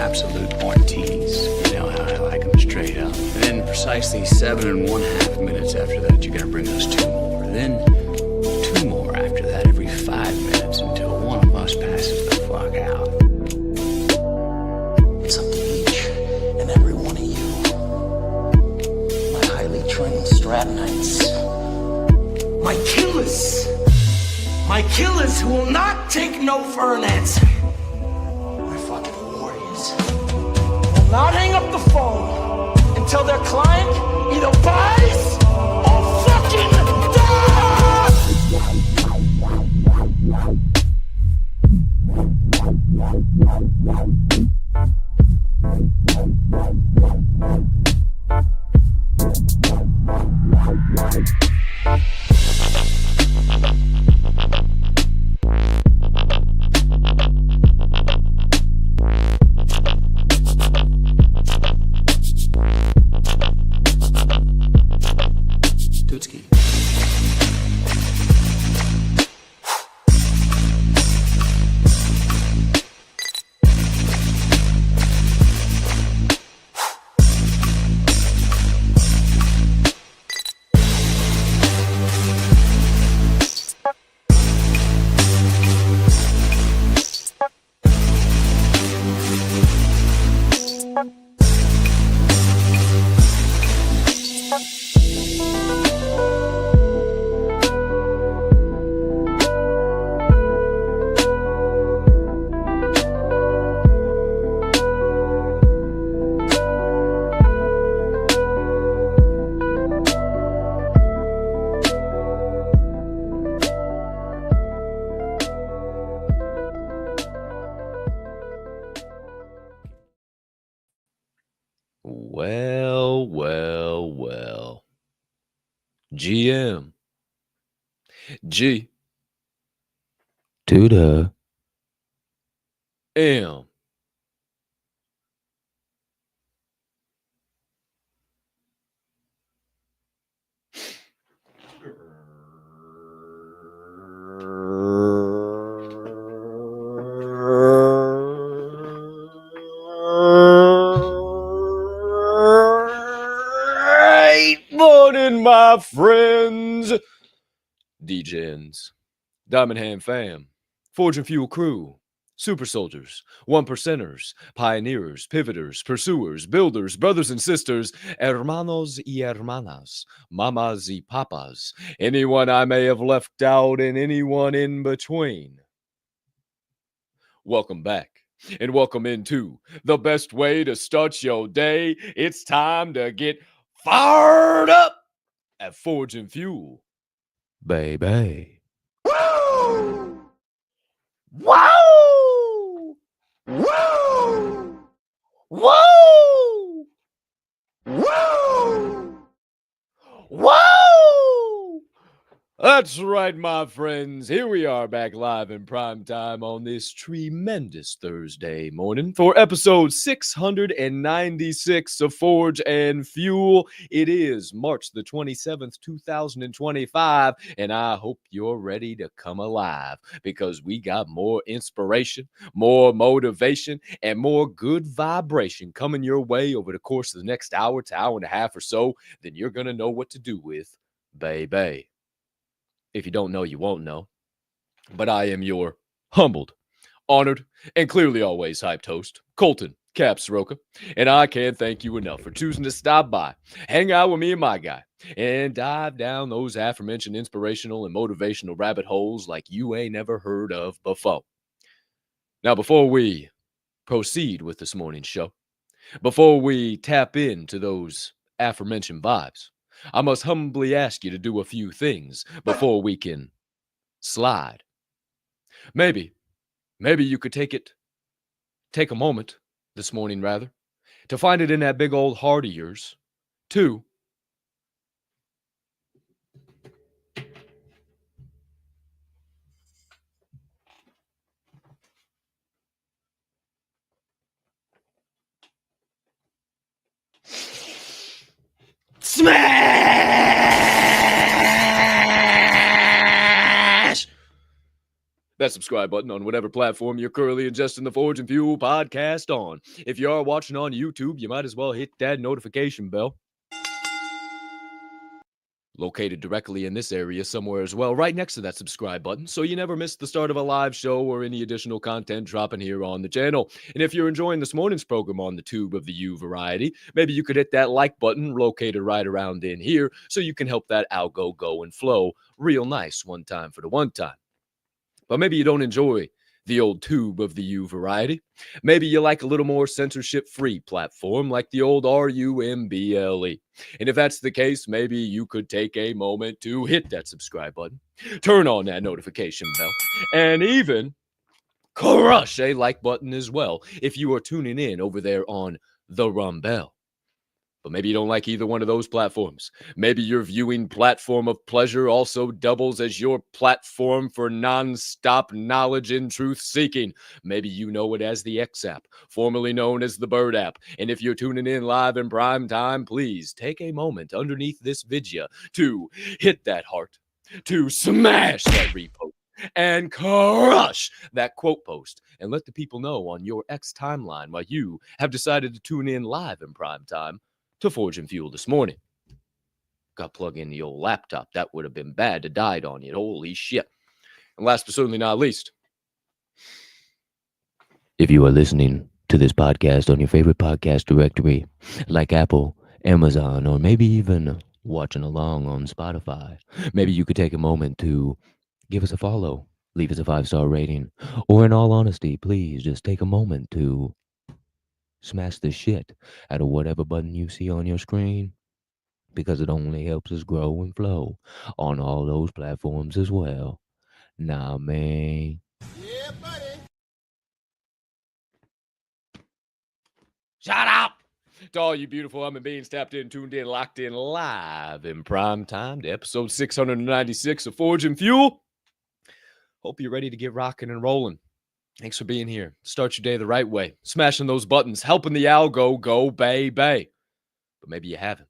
absolute pointees. You know how I like them straight up. And then precisely 7 1/2 minutes after that, you're gonna bring us 2 more. Then 2 more after that every 5 minutes until one of us passes the fuck out. It's up to each and every one of you, my highly trained Stratonites, my killers who will not take no for an answer. My fucking warriors will not hang up the phone until their client either buys or fucking Well. GM. G. To the M. Morning, my friends. DJs, Diamond Hand Fam, Fortune Fuel Crew, Super Soldiers, One Percenters, Pioneers, Pivoters, Pursuers, Builders, Brothers and Sisters, Hermanos y Hermanas, Mamas y Papas, anyone I may have left out and anyone in between. Welcome back and welcome into the best way to start your day. It's time to get fired up at Forge and Fuel, baby. Woo! Wow! Woo! Woo! Woo! Woo! That's right, my friends. Here we are back live in prime time on this tremendous Thursday morning for episode 696 of Forge and Fuel. It is March the 27th, 2025, and I hope you're ready to come alive because we got more inspiration, more motivation, and more good vibration coming your way over the course of the next hour to hour and a half or so than you're going to know what to do with, baby. If you don't know, you won't know. But I am your humbled, honored, and clearly always hyped host, Colton Capp Soroka. And I can't thank you enough for choosing to stop by, hang out with me and my guy, and dive down those aforementioned inspirational and motivational rabbit holes like you ain't never heard of before. Now, before we proceed with this morning's show, before we tap into those aforementioned vibes, I must humbly ask you to do a few things before we can slide. Maybe you could take a moment this morning, rather, to find it in that big old heart of yours, to Smash! that subscribe button on whatever platform you're currently ingesting the Forge and Fuel podcast on. If you are watching on YouTube, you might as well hit that notification bell. Located directly in this area somewhere as well, right next to that subscribe button, so you never miss the start of a live show or any additional content dropping here on the channel. And if you're enjoying this morning's program on the tube of the U variety, maybe you could hit that like button located right around in here so you can help that algo go and flow real nice one time for the one time. But maybe you don't enjoy the old tube of the U variety. Maybe you like a little more censorship-free platform like the old RUMBLE. And if that's the case, maybe you could take a moment to hit that subscribe button, turn on that notification bell, and even crush a like button as well if you are tuning in over there on the Rumble. But maybe you don't like either one of those platforms. Maybe your viewing platform of pleasure also doubles as your platform for non-stop knowledge and truth-seeking. Maybe you know it as the X app, formerly known as the Bird app. And if you're tuning in live in prime time, please take a moment underneath this video to hit that heart, to smash that repost, and crush that quote post, and let the people know on your X timeline why you have decided to tune in live in prime time to Forge and Fuel this morning. Got to plug in the old laptop. That would have been bad to died on you. Holy shit. And last but certainly not least, if you are listening to this podcast on your favorite podcast directory, like Apple, Amazon, or maybe even watching along on Spotify, maybe you could take a moment to give us a follow, leave us a 5-star rating, or in all honesty, please just take a moment to smash the shit out of whatever button you see on your screen, because it only helps us grow and flow on all those platforms as well. Nah, man. Yeah, buddy. Shut up! To all you beautiful human beings tapped in, tuned in, locked in live in prime time to episode 696 of Forge and Fuel. Hope you're ready to get rocking and rolling. Thanks for being here. Start your day the right way. Smashing those buttons, helping the algo go, baby. But maybe you haven't.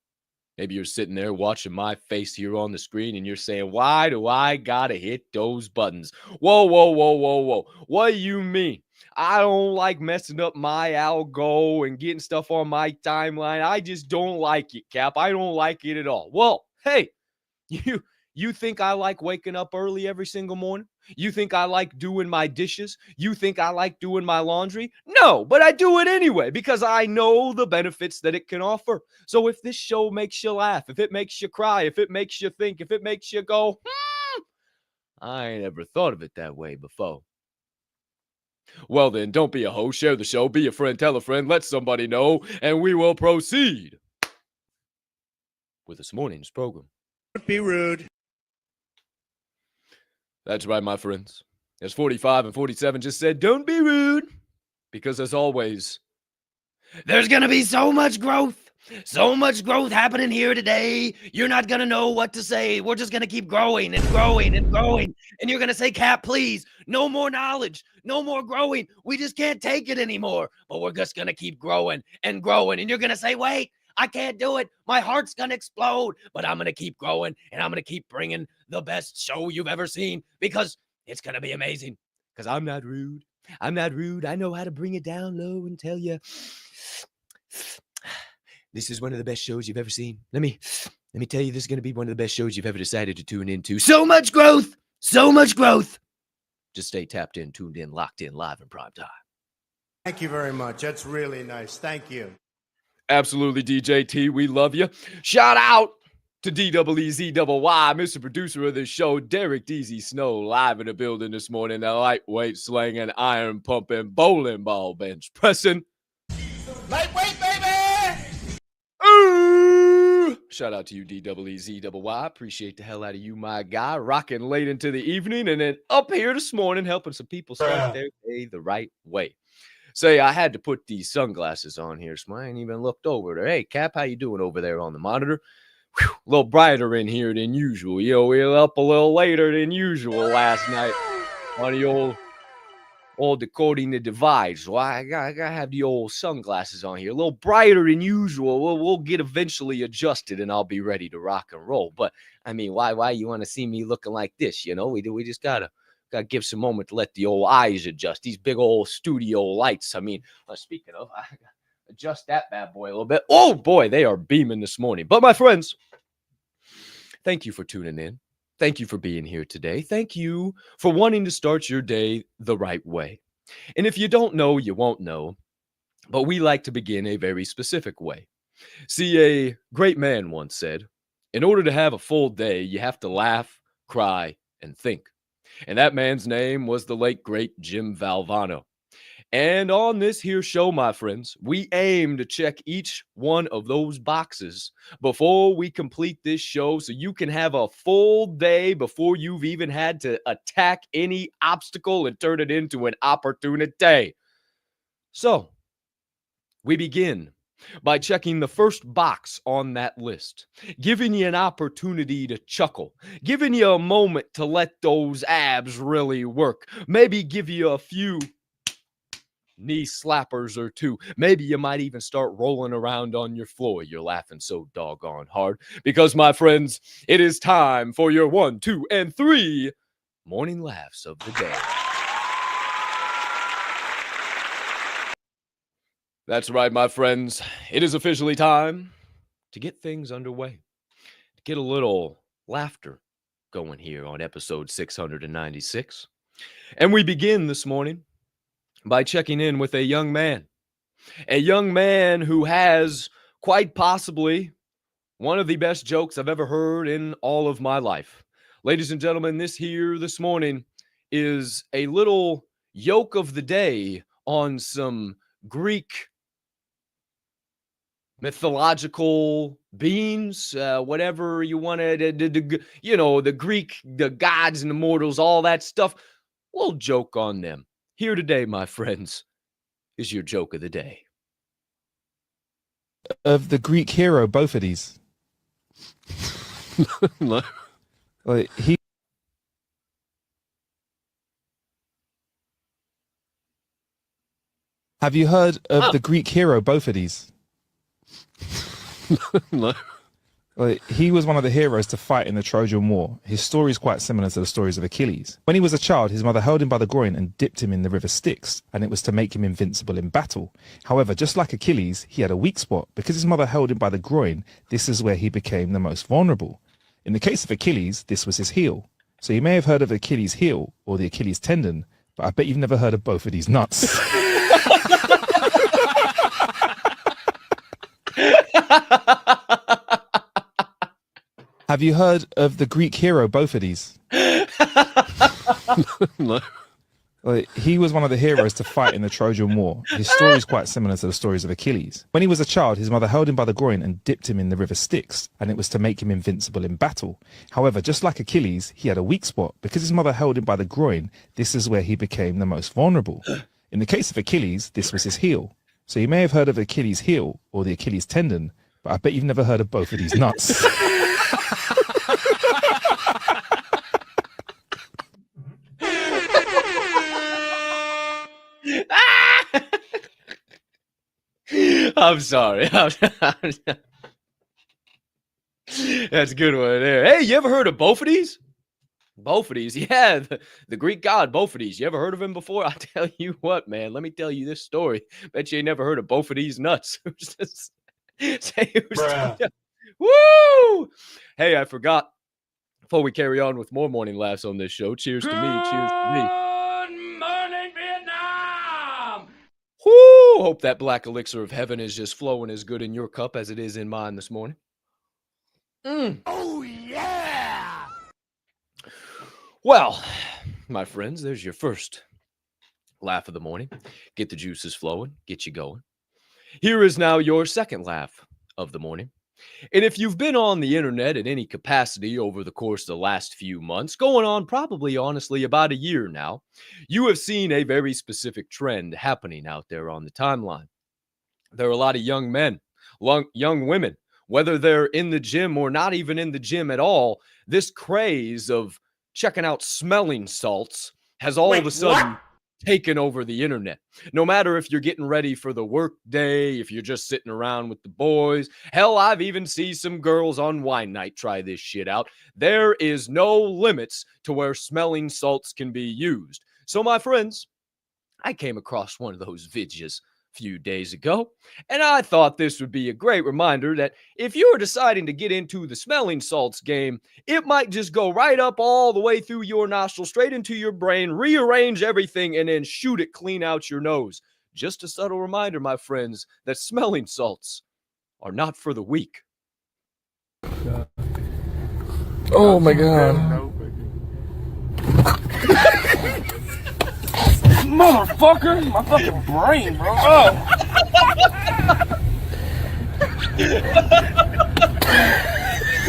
Maybe you're sitting there watching my face here on the screen and you're saying, why do I gotta hit those buttons? Whoa, whoa, whoa, whoa, whoa. What do you mean? I don't like messing up my algo and getting stuff on my timeline. I just don't like it, Cap. I don't like it at all. Well, hey, you think I like waking up early every single morning? You think I like doing my dishes? You think I like doing my laundry? No, but I do it anyway because I know the benefits that it can offer. So if this show makes you laugh, if it makes you cry, if it makes you think, if it makes you go, I ain't ever thought of it that way before, Well then, don't be a hoe, share the show, be a friend, tell a friend, let somebody know, and we will proceed with this morning's program. Don't be rude. That's right, my friends. As 45 and 47 just said, don't be rude. Because as always, there's going to be so much growth happening here today. You're not going to know what to say. We're just going to keep growing and growing and growing. And you're going to say, Capp, please, no more knowledge, no more growing. We just can't take it anymore. But we're just going to keep growing and growing. And you're going to say, wait, I can't do it. My heart's going to explode. But I'm going to keep growing and I'm going to keep bringing the best show you've ever seen because it's going to be amazing. Because I'm not rude. I'm not rude. I know how to bring it down low and tell you this is one of the best shows you've ever seen. Let me tell you, this is going to be one of the best shows you've ever decided to tune into. So much growth. So much growth. Just stay tapped in, tuned in, locked in, live in prime time. Thank you very much. That's really nice. Thank you. Absolutely, DJ T. We love you. Shout out to DWEZYY, Mr. Producer of the show, Derek DZ Snow, live in the building this morning. The lightweight slanging, iron pumping, bowling ball bench pressing. Lightweight, baby! Ooh! Shout out to you, DWEZYY. Appreciate the hell out of you, my guy. Rocking late into the evening and then up here this morning helping some people start their day the right way. Say, I had to put these sunglasses on here, so I ain't even looked over there. Hey, Capp, how you doing over there on the monitor? Whew, a little brighter in here than usual. You know, we were up a little later than usual last night on the old decoding the divide. So I gotta have the old sunglasses on here. A little brighter than usual. We'll get eventually adjusted and I'll be ready to rock and roll. But, I mean, why you want to see me looking like this? You know, we just gotta give some moment to let the old eyes adjust. These big old studio lights. I mean, speaking of, I gotta adjust that bad boy a little bit. Oh, boy, they are beaming this morning. But, my friends, thank you for tuning in. Thank you for being here today. Thank you for wanting to start your day the right way. And if you don't know, you won't know. But we like to begin a very specific way. See, a great man once said, in order to have a full day, you have to laugh, cry, and think. And that man's name was the late, great Jim Valvano. And on this here show, my friends, we aim to check each one of those boxes before we complete this show so you can have a full day before you've even had to attack any obstacle and turn it into an opportunity. So, we begin by checking the first box on that list, giving you an opportunity to chuckle, giving you a moment to let those abs really work, maybe give you a few knee slappers or two. Maybe you might even start rolling around on your floor. You're laughing so doggone hard because, my friends, it is time for your 1, 2, and 3 morning laughs of the day. That's right, my friends. It is officially time to get things underway, to get a little laughter going here on episode 696. And we begin this morning by checking in with a young man who has quite possibly one of the best jokes I've ever heard in all of my life. Ladies and gentlemen, this morning is a little yoke of the day on some Greek mythological beings, whatever you wanted, the Greek, the gods and the mortals, all that stuff. We'll joke on them. Here today, my friends, is your joke of the day. Of the Greek hero, both of these. No. Like, Have you heard of the Greek hero, both of these? No. Like, he was one of the heroes to fight in the Trojan War. His story is quite similar to the stories of Achilles. When he was a child, his mother held him by the groin and dipped him in the river Styx, and it was to make him invincible in battle. However, just like Achilles, he had a weak spot. Because his mother held him by the groin, this is where he became the most vulnerable. In the case of Achilles, this was his heel. So you may have heard of Achilles' heel or the Achilles tendon, but I bet you've never heard of both of these nuts. Have you heard of the Greek hero, both of these? No. He was one of the heroes to fight in the Trojan War. His story is quite similar to the stories of Achilles. When he was a child, his mother held him by the groin and dipped him in the river Styx, and it was to make him invincible in battle. However, just like Achilles, he had a weak spot. Because his mother held him by the groin, this is where he became the most vulnerable. In the case of Achilles, this was his heel. So you may have heard of Achilles' heel or the Achilles tendon, but I bet you've never heard of both of these nuts. I'm sorry. That's a good one there. Hey, you ever heard of both of these? Both of these, yeah, the Greek god Bophades. You ever heard of him before? I'll tell you what, man. Let me tell you this story. Bet you ain't never heard of both of these nuts. Woo! Hey, I forgot. Before we carry on with more morning laughs on this show, cheers to me. Cheers to me. Good morning, Vietnam! Woo! Hope that black elixir of heaven is just flowing as good in your cup as it is in mine this morning. Oh, yeah! Well, my friends, there's your first laugh of the morning. Get the juices flowing, get you going. Here is now your second laugh of the morning. And if you've been on the internet in any capacity over the course of the last few months, going on probably honestly about a year now, you have seen a very specific trend happening out there on the timeline. There are a lot of young men, young women, whether they're in the gym or not even in the gym at all, this craze of checking out smelling salts has all of a sudden taken over the internet. No matter if you're getting ready for the work day, if you're just sitting around with the boys. Hell, I've even seen some girls on wine night try this shit out. There is no limits to where smelling salts can be used. So my friends, I came across one of those videos few days ago, and I thought this would be a great reminder that if you're deciding to get into the smelling salts game, it might just go right up all the way through your nostril, straight into your brain, rearrange everything, and then shoot it clean out your nose. Just a subtle reminder, my friends, that smelling salts are not for the weak. Oh my god. Motherfucker! My fucking brain, bro. Oh!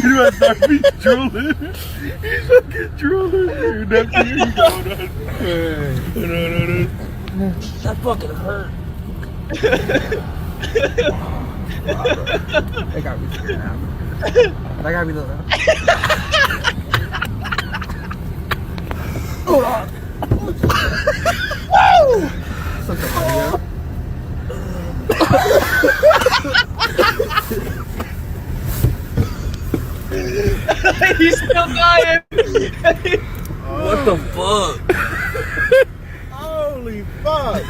You must start me drooling. He's fucking drooling, dude. That's you going on. That fucking hurt. They got me scared now. They got me looking. He's still dying. What the fuck? Holy fuck.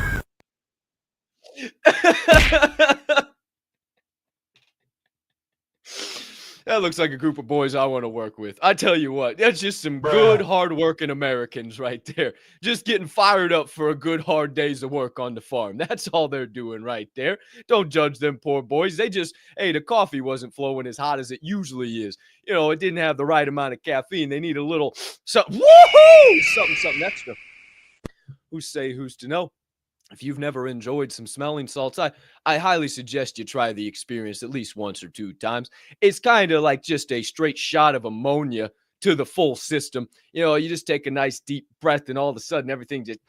That looks like a group of boys I want to work with. I tell you what, that's just some good, hard-working Americans right there. Just getting fired up for a good, hard days of work on the farm. That's all they're doing right there. Don't judge them poor boys. They just, hey, the coffee wasn't flowing as hot as it usually is. You know, it didn't have the right amount of caffeine. They need a little something. Woohoo! Something extra. Who's say, who's to know? If you've never enjoyed some smelling salts, I highly suggest you try the experience at least once or two times. It's kind of like just a straight shot of ammonia to the full system. You know, you just take a nice deep breath and all of a sudden everything just...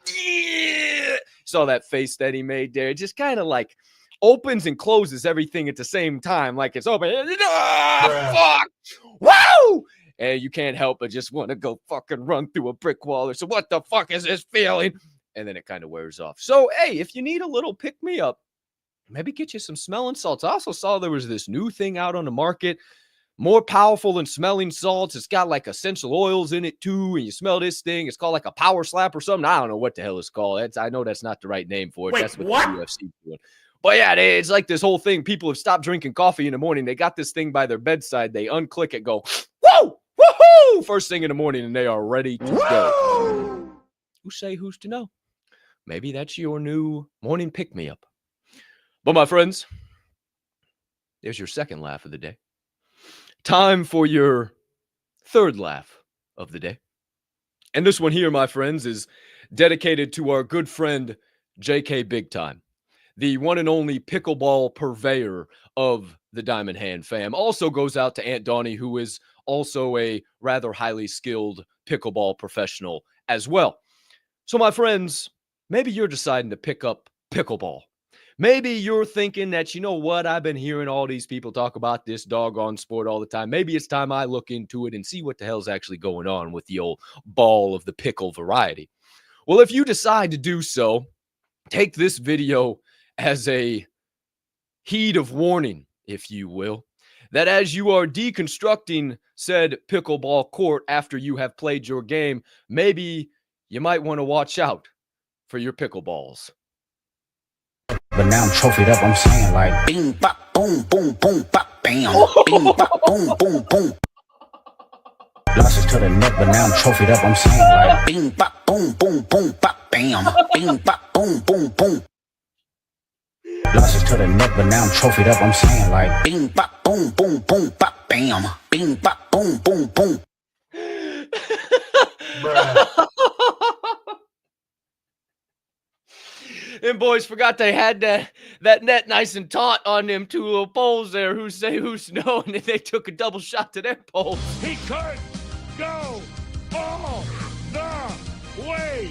Saw that face that he made there. It just kind of like opens and closes everything at the same time. Like it's open. Fuck! Wow! And you can't help but just want to go fucking run through a brick wall or so. What the fuck is this feeling? And then it kind of wears off. So, hey, if you need a little pick-me-up, maybe get you some smelling salts. I also saw there was this new thing out on the market, more powerful than smelling salts. It's got like essential oils in it too, and you smell this thing. It's called like a power slap or something. I don't know what the hell it's called. I know that's not the right name for it. That's what the UFC is doing. But yeah, it's like this whole thing. People have stopped drinking coffee in the morning. They got this thing by their bedside. They unclick it, go, whoa, woohoo, first thing in the morning, and they are ready to go. Who say who's to know? Maybe that's your new morning pick-me-up. But my friends, there's your second laugh of the day. Time for your third laugh of the day. And this one here, my friends, is dedicated to our good friend JK Big Time, the one and only pickleball purveyor of the Diamond Hand fam. Also goes out to Aunt Donnie, who is also a rather highly skilled pickleball professional as well. So, my friends, maybe you're deciding to pick up pickleball. Maybe you're thinking that, you know what, I've been hearing all these people talk about this doggone sport all the time. Maybe it's time I look into it and see what the hell's actually going on with the old ball of the pickle variety. Well, if you decide to do so, take this video as a heed of warning, if you will, that as you are deconstructing said pickleball court after you have played your game, maybe you might want to watch out for your pickleballs. But now I'm trophied up, I'm saying like bing, bop, boom, boom, boom, bop, bam. Bing, bop, boom, boom, boom. Losses to the net, but now I'm trophied up, I'm saying like bing, bop, boom, boom, boom, bop, bam. Bing, bop, boom, boom, boom. Losses to the net, but now I'm trophied up, I'm saying like bing, bop, boom, boom, boom, bop, bam. Bing, bop, boom, boom, boom. Them boys forgot they had that net nice and taut on them two little poles there. Who's to know? And then they took a double shot to their poles. He could go all the way.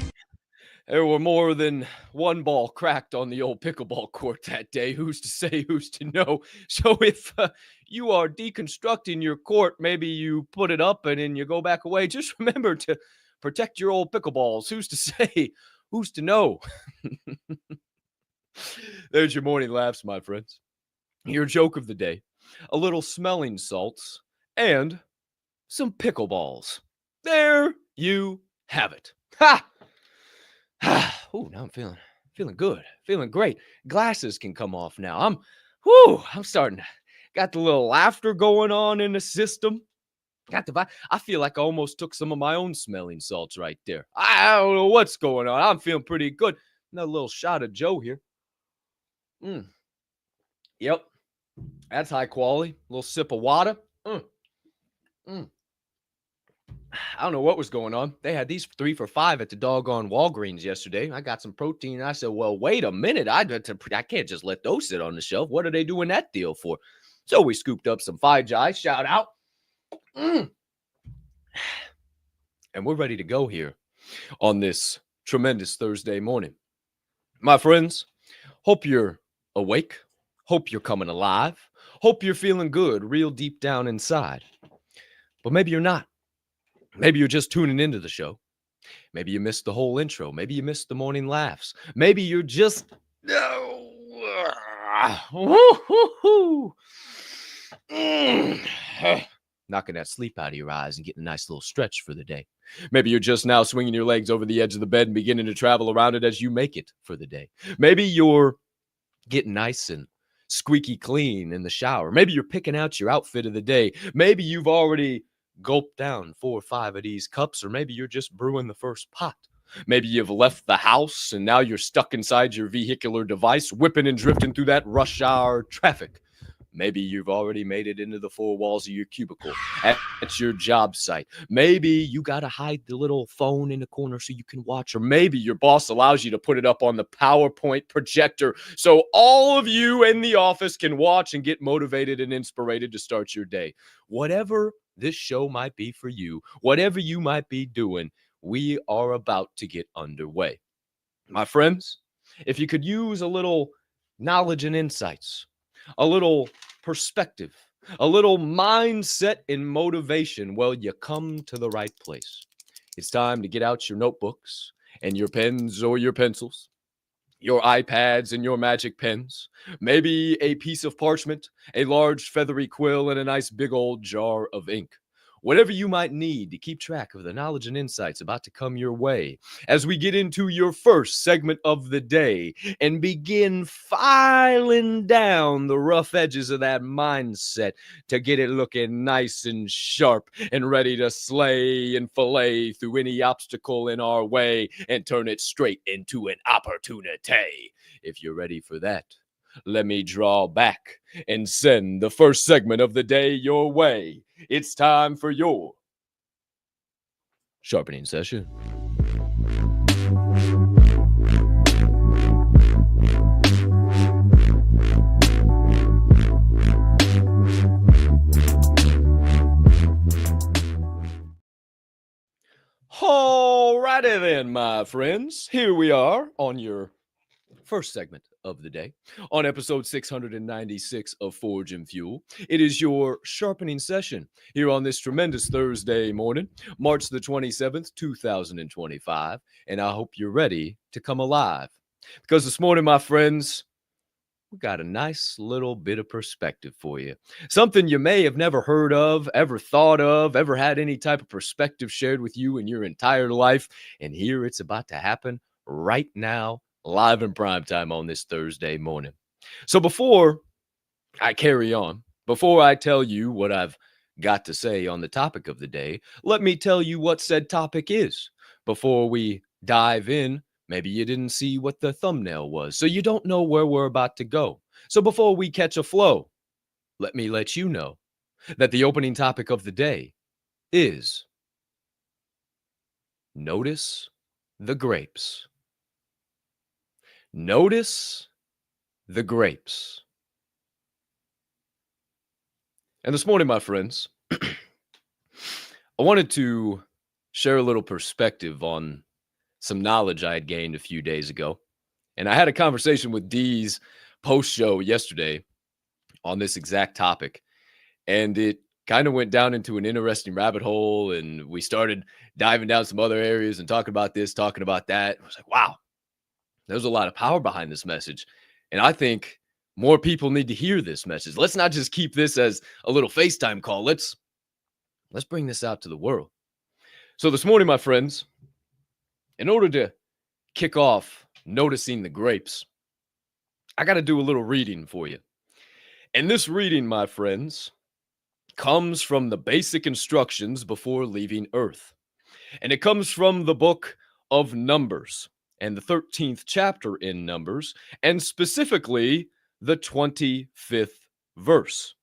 There were more than one ball cracked on the old pickleball court that day. Who's to say, who's to know? So if you are deconstructing your court, maybe you put it up and then you go back away. Just remember to protect your old pickleballs. Who's to say? Who's to know? There's your morning laughs, my friends. Your joke of the day. A little smelling salts and some pickleballs. There you have it. Ha! Oh, now I'm feeling good. Feeling great. Glasses can come off now. I'm starting to got the little laughter going on in the system. Got the vibe. I feel like I almost took some of my own smelling salts right there. I don't know what's going on. I'm feeling pretty good. Another little shot of Joe here. Yep. That's high quality. A little sip of water. I don't know what was going on. They had these 3 for $5 at the doggone Walgreens yesterday. I got some protein. I said, well, wait a minute. I can't just let those sit on the shelf. What are they doing that deal for? So we scooped up some Fi-Jai. Shout out. And we're ready to go here on this tremendous Thursday morning. My friends, hope you're awake. Hope you're coming alive. Hope you're feeling good real deep down inside. But maybe you're not. Maybe you're just tuning into the show. Maybe you missed the whole intro. Maybe you missed the morning laughs. Maybe you're just knocking that sleep out of your eyes and getting a nice little stretch for the day. Maybe you're just now swinging your legs over the edge of the bed and beginning to travel around it as you make it for the day. Maybe you're getting nice and squeaky clean in the shower. Maybe you're picking out your outfit of the day. Maybe you've already gulped down 4 or 5 of these cups, or maybe you're just brewing the first pot. Maybe you've left the house and now you're stuck inside your vehicular device, whipping and drifting through that rush hour traffic. Maybe you've already made it into the 4 walls of your cubicle at your job site. Maybe you got to hide the little phone in the corner so you can watch. Or maybe your boss allows you to put it up on the PowerPoint projector so all of you in the office can watch and get motivated and inspired to start your day. Whatever this show might be for you, whatever you might be doing, we are about to get underway. My friends, if you could use a little knowledge and insights, a little perspective, a little mindset and motivation, well, you come to the right place. It's time to get out your notebooks and your pens or your pencils, your iPads and your magic pens, maybe a piece of parchment, a large feathery quill, and a nice big old jar of ink. Whatever you might need to keep track of the knowledge and insights about to come your way as we get into your first segment of the day and begin filing down the rough edges of that mindset to get it looking nice and sharp and ready to slay and fillet through any obstacle in our way and turn it straight into an opportunity. If you're ready for that, let me draw back and send the first segment of the day your way. It's time for your Sharpening Session. Alrighty then, my friends. Here we are on your first segment of the day on episode 696 of Forge and Fuel. It is your sharpening session here on this tremendous Thursday morning, March the 27th, 2025. And I hope you're ready to come alive. Because this morning, my friends, we got a nice little bit of perspective for you. Something you may have never heard of, ever thought of, ever had any type of perspective shared with you in your entire life. And here it's about to happen right now, live in prime time on this Thursday morning. So before I carry on, before I tell you what I've got to say on the topic of the day, let me tell you what said topic is. Before we dive in, maybe you didn't see what the thumbnail was, so you don't know where we're about to go. So before we catch a flow, let me let you know that the opening topic of the day is notice the grapes. Notice the grapes. And this morning, my friends, I wanted to share a little perspective on some knowledge I had gained a few days ago. And I had a conversation with Dee's post-show yesterday on this exact topic. And it kind of went down into an interesting rabbit hole. And we started diving down some other areas and talking about this, talking about that. I was like, wow, there's a lot of power behind this message. And I think more people need to hear this message. Let's not just keep this as a little FaceTime call. Let's bring this out to the world. So this morning, my friends, in order to kick off noticing the grapes, I got to do a little reading for you. And this reading, my friends, comes from the basic instructions before leaving Earth. And it comes from the book of Numbers and the 13th chapter in Numbers, and specifically the 25th verse.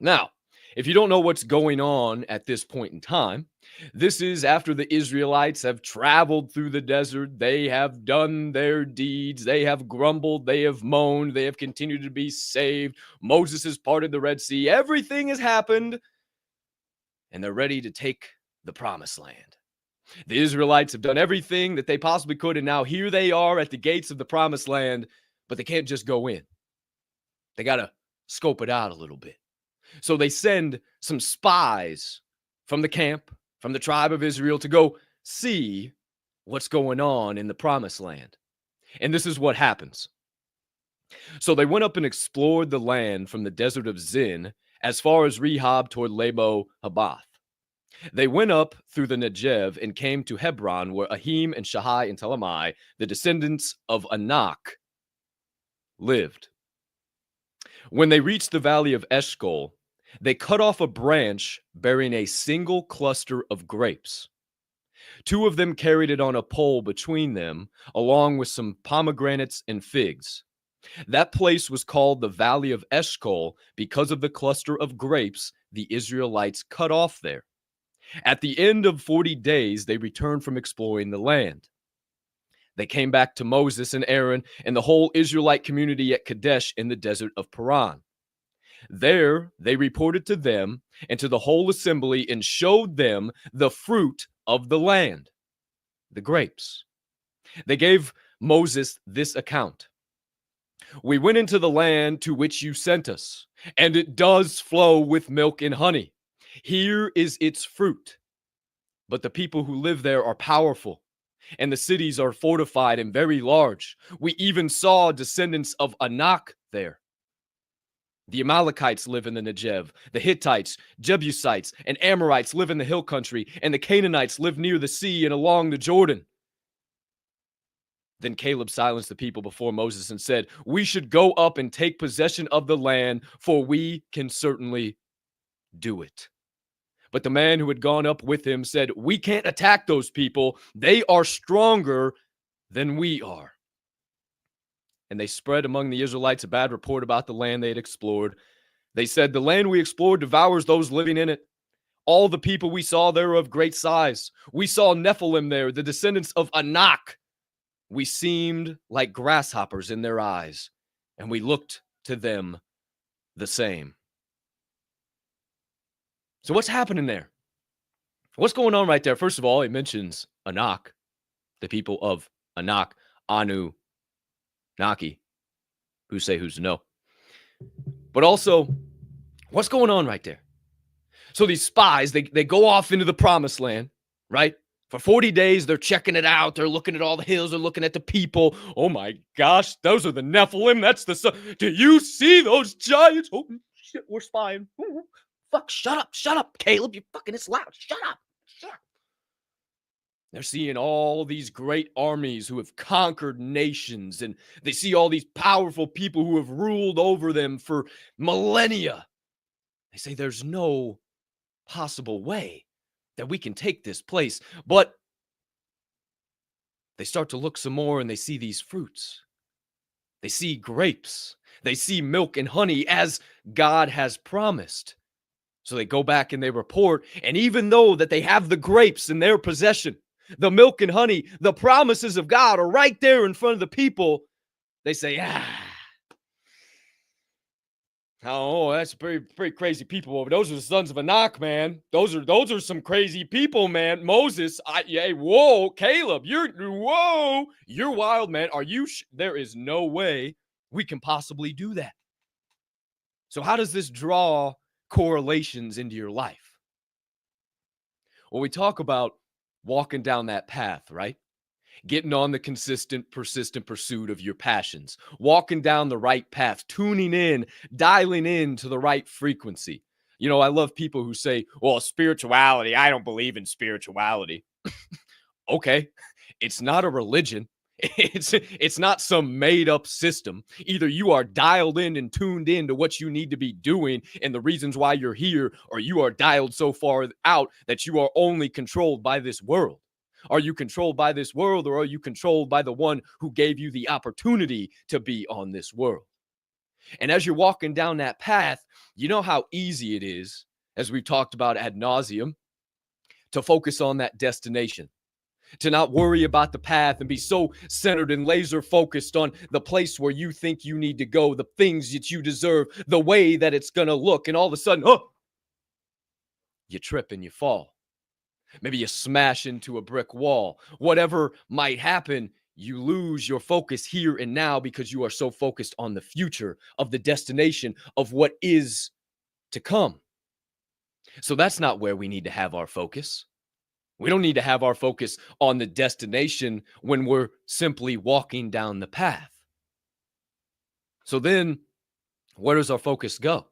Now, if you don't know what's going on at this point in time, this is after the Israelites have traveled through the desert. They have done their deeds. They have grumbled. They have moaned. They have continued to be saved. Moses has parted the Red Sea. Everything has happened, and they're ready to take the promised land. The Israelites have done everything that they possibly could, and now here they are at the gates of the promised land, but they can't just go in. They got to scope it out a little bit. So they send some spies from the camp, from the tribe of Israel, to go see what's going on in the promised land. And this is what happens. So they went up and explored the land from the desert of Zin as far as Rehob toward Labo Habath. They went up through the Negev and came to Hebron, where Ahim and Shahai and Telamai, the descendants of Anak, lived. When they reached the valley of Eshcol, they cut off a branch bearing a single cluster of grapes. Two of them carried it on a pole between them, along with some pomegranates and figs. That place was called the Valley of Eshcol because of the cluster of grapes the Israelites cut off there. At the end of 40 days, they returned from exploring the land. They came back to Moses and Aaron and the whole Israelite community at Kadesh in the desert of Paran. There they reported to them and to the whole assembly and showed them the fruit of the land, the grapes. They gave Moses this account. We went into the land to which you sent us, and it does flow with milk and honey. Here is its fruit. But the people who live there are powerful, and the cities are fortified and very large. We even saw descendants of Anak there. The Amalekites live in the Negev. The Hittites, Jebusites, and Amorites live in the hill country, and the Canaanites live near the sea and along the Jordan. Then Caleb silenced the people before Moses and said, we should go up and take possession of the land, for we can certainly do it. But the man who had gone up with him said, we can't attack those people. They are stronger than we are. And they spread among the Israelites a bad report about the land they had explored. They said, the land we explored devours those living in it. All the people we saw there are of great size. We saw Nephilim there, the descendants of Anak. We seemed like grasshoppers in their eyes, and we looked to them the same. So what's happening there? What's going on right there? First of all, he mentions Anak, the people of Anak, Anu, Naki, who's say, who's no. But also, what's going on right there? So these spies, they go off into the promised land, right? For 40 days, they're checking it out. They're looking at all the hills. They're looking at the people. Oh my gosh, those are the Nephilim. That's the sun. Do you see those giants? Oh shit, we're spying. Ooh, fuck, shut up, Caleb. You fucking, it's loud. Shut up. They're seeing all these great armies who have conquered nations, and they see all these powerful people who have ruled over them for millennia. They say there's no possible way that we can take this place. But they start to look some more and they see these fruits. They see grapes. They see milk and honey as God has promised. So they go back and they report. And even though that they have the grapes in their possession, the milk and honey, the promises of God are right there in front of the people, they say, oh, that's pretty crazy people. Those are the sons of Anak, man. Those are some crazy people, man. Moses, whoa, Caleb, you're wild, man. Are you? There is no way we can possibly do that. So how does this draw correlations into your life? Well, we talk about walking down that path, right? Getting on the consistent, persistent pursuit of your passions, walking down the right path, tuning in, dialing in to the right frequency. You know, I love people who say, well, spirituality, I don't believe in spirituality. Okay, it's not a religion. It's not some made up system. Either you are dialed in and tuned in to what you need to be doing and the reasons why you're here, or you are dialed so far out that you are only controlled by this world. Are you controlled by this world, or are you controlled by the one who gave you the opportunity to be on this world? And as you're walking down that path, you know how easy it is, as we've talked about ad nauseum, to focus on that destination, to not worry about the path and be so centered and laser focused on the place where you think you need to go, the things that you deserve, the way that it's going to look. And all of a sudden, you trip and you fall. Maybe you smash into a brick wall. Whatever might happen, you lose your focus here and now because you are so focused on the future of the destination of what is to come. So that's not where we need to have our focus. We don't need to have our focus on the destination when we're simply walking down the path. So then, where does our focus go?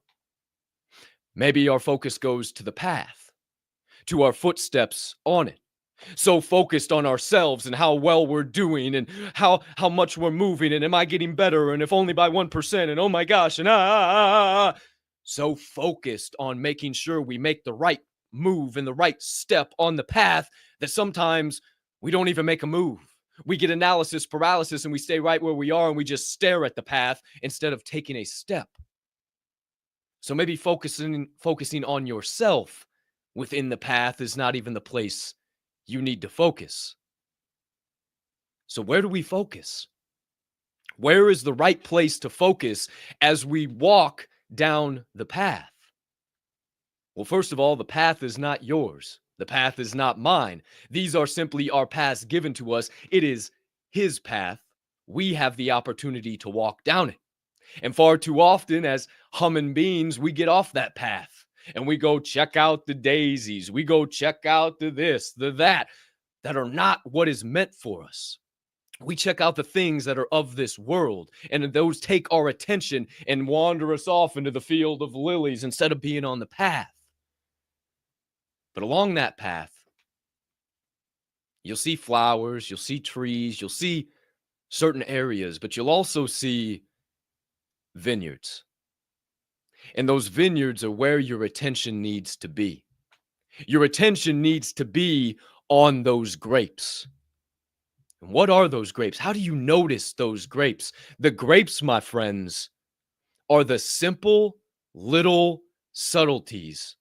Maybe our focus goes to the path, to our footsteps on it. So focused on ourselves and how well we're doing and how much we're moving and am I getting better and if only by 1% and oh my gosh and So focused on making sure we make the right move and the right step on the path that sometimes we don't even make a move. We get analysis paralysis and we stay right where we are and we just stare at the path instead of taking a step. So maybe focusing on yourself within the path is not even the place you need to focus. So where do we focus? Where is the right place to focus as we walk down the path? Well, first of all, the path is not yours. The path is not mine. These are simply our paths given to us. It is his path. We have the opportunity to walk down it. And far too often, as human beings, we get off that path. And we go check out the daisies. We go check out the this, the that are not what is meant for us. We check out the things that are of this world. And those take our attention and wander us off into the field of lilies instead of being on the path. But along that path, you'll see flowers, you'll see trees, you'll see certain areas, but you'll also see vineyards. And those vineyards are where your attention needs to be. Your attention needs to be on those grapes. And what are those grapes? How do you notice those grapes? The grapes, my friends, are the simple little subtleties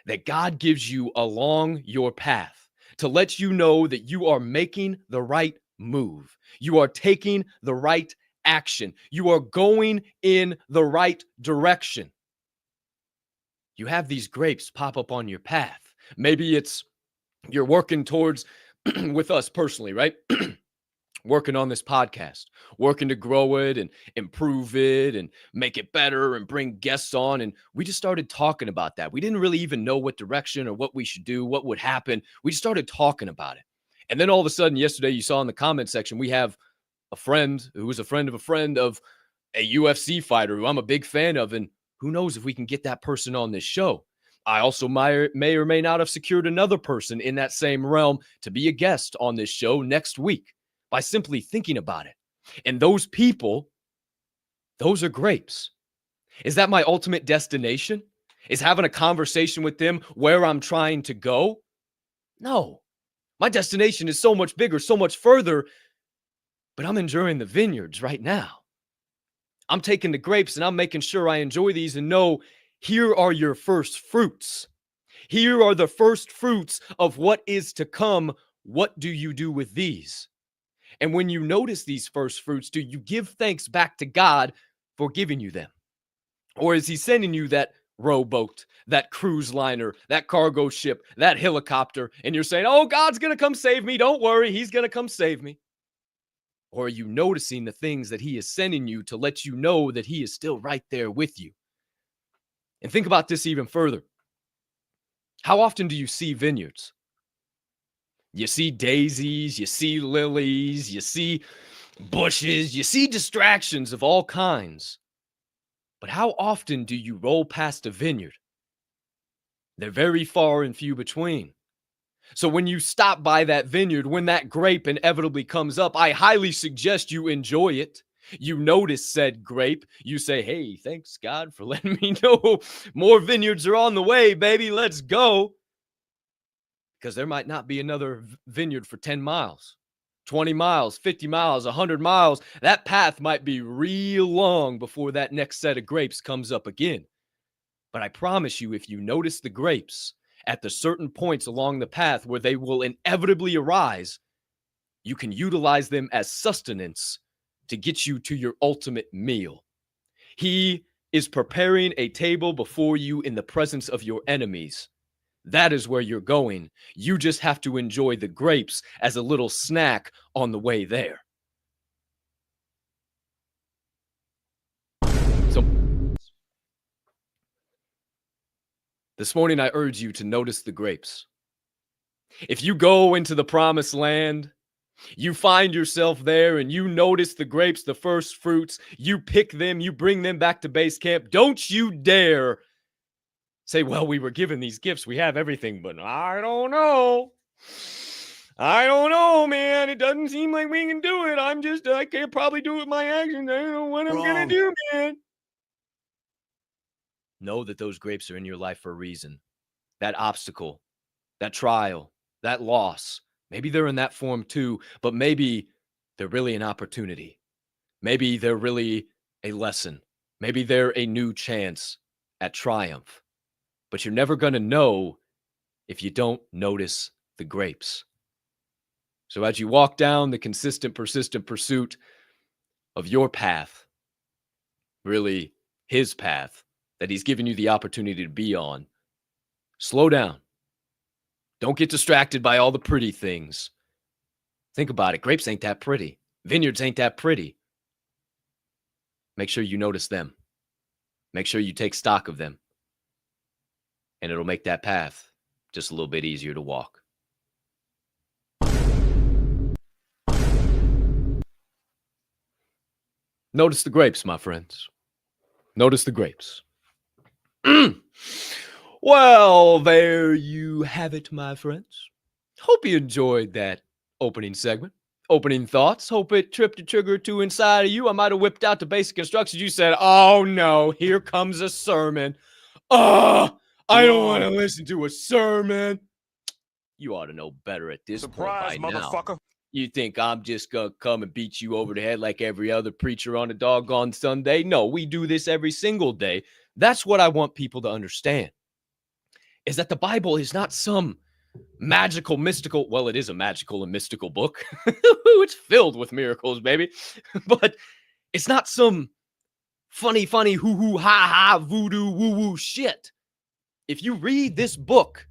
that God gives you along your path to let you know that you are making the right move. You are taking the right action. You are going in the right direction. You have these grapes pop up on your path. Maybe it's you're working towards, with us personally, right? working on this podcast, working to grow it and improve it and make it better and bring guests on. And we just started talking about that. We didn't really even know what direction or what we should do, what would happen. We just started talking about it. And then all of a sudden, yesterday, you saw in the comment section, we have a friend who was a friend of a UFC fighter who I'm a big fan of. And who knows if we can get that person on this show. I also may or may not have secured another person in that same realm to be a guest on this show next week by simply thinking about it. And those people, those are grapes. Is that my ultimate destination? Is having a conversation with them where I'm trying to go? No. My destination is so much bigger, so much further, but I'm enjoying the vineyards right now. I'm taking the grapes and I'm making sure I enjoy these and know here are your first fruits. Here are the first fruits of what is to come. What do you do with these? And when you notice these first fruits, do you give thanks back to God for giving you them? Or is he sending you that rowboat, that cruise liner, that cargo ship, that helicopter, and you're saying, oh, God's going to come save me. Don't worry, he's going to come save me. Or are you noticing the things that he is sending you to let you know that he is still right there with you? And think about this even further. How often do you see vineyards? You see daisies, you see lilies, you see bushes, you see distractions of all kinds. But how often do you roll past a vineyard? They're very far and few between. So when you stop by that vineyard, when that grape inevitably comes up, I highly suggest you enjoy it. You notice said grape. You say, hey, thanks God for letting me know more vineyards are on the way, baby. Let's go. Because there might not be another vineyard for 10 miles, 20 miles, 50 miles, 100 miles. That path might be real long before that next set of grapes comes up again. But I promise you, if you notice the grapes at the certain points along the path where they will inevitably arise, you can utilize them as sustenance to get you to your ultimate meal. He is preparing a table before you in the presence of your enemies. That is where you're going. You just have to enjoy the grapes as a little snack on the way there. So this morning, I urge you to notice the grapes. If you go into the promised land, you find yourself there and you notice the grapes, the first fruits, you pick them, you bring them back to base camp. Don't you dare say, well, we were given these gifts. We have everything, but I don't know. I don't know, man. It doesn't seem like we can do it. I can't probably do it with my actions. I don't know what I'm going to do, man. Know that those grapes are in your life for a reason. That obstacle, that trial, that loss, maybe they're in that form too, but maybe they're really an opportunity. Maybe they're really a lesson. Maybe they're a new chance at triumph. But you're never going to know if you don't notice the grapes. So as you walk down the consistent, persistent pursuit of your path, really his path that he's given you the opportunity to be on, slow down. Don't get distracted by all the pretty things. Think about it. Grapes ain't that pretty. Vineyards ain't that pretty. Make sure you notice them. Make sure you take stock of them. And it'll make that path just a little bit easier to walk. Notice the grapes, my friends. Notice the grapes. Well, there you have it, my friends. Hope you enjoyed that opening segment. Opening thoughts. Hope it tripped a trigger or two inside of you. I might have whipped out the basic instructions. You said, oh no, here comes a sermon. I don't want to listen to a sermon. You ought to know better at this point by motherfucker. Now. You think I'm just going to come and beat you over the head like every other preacher on a doggone Sunday? No, we do this every single day. That's what I want people to understand, is that the Bible is not some magical, mystical, well, it is a magical and mystical book. It's filled with miracles, baby. But it's not some funny, hoo-hoo, ha-ha, voodoo, woo-woo shit. If you read this book,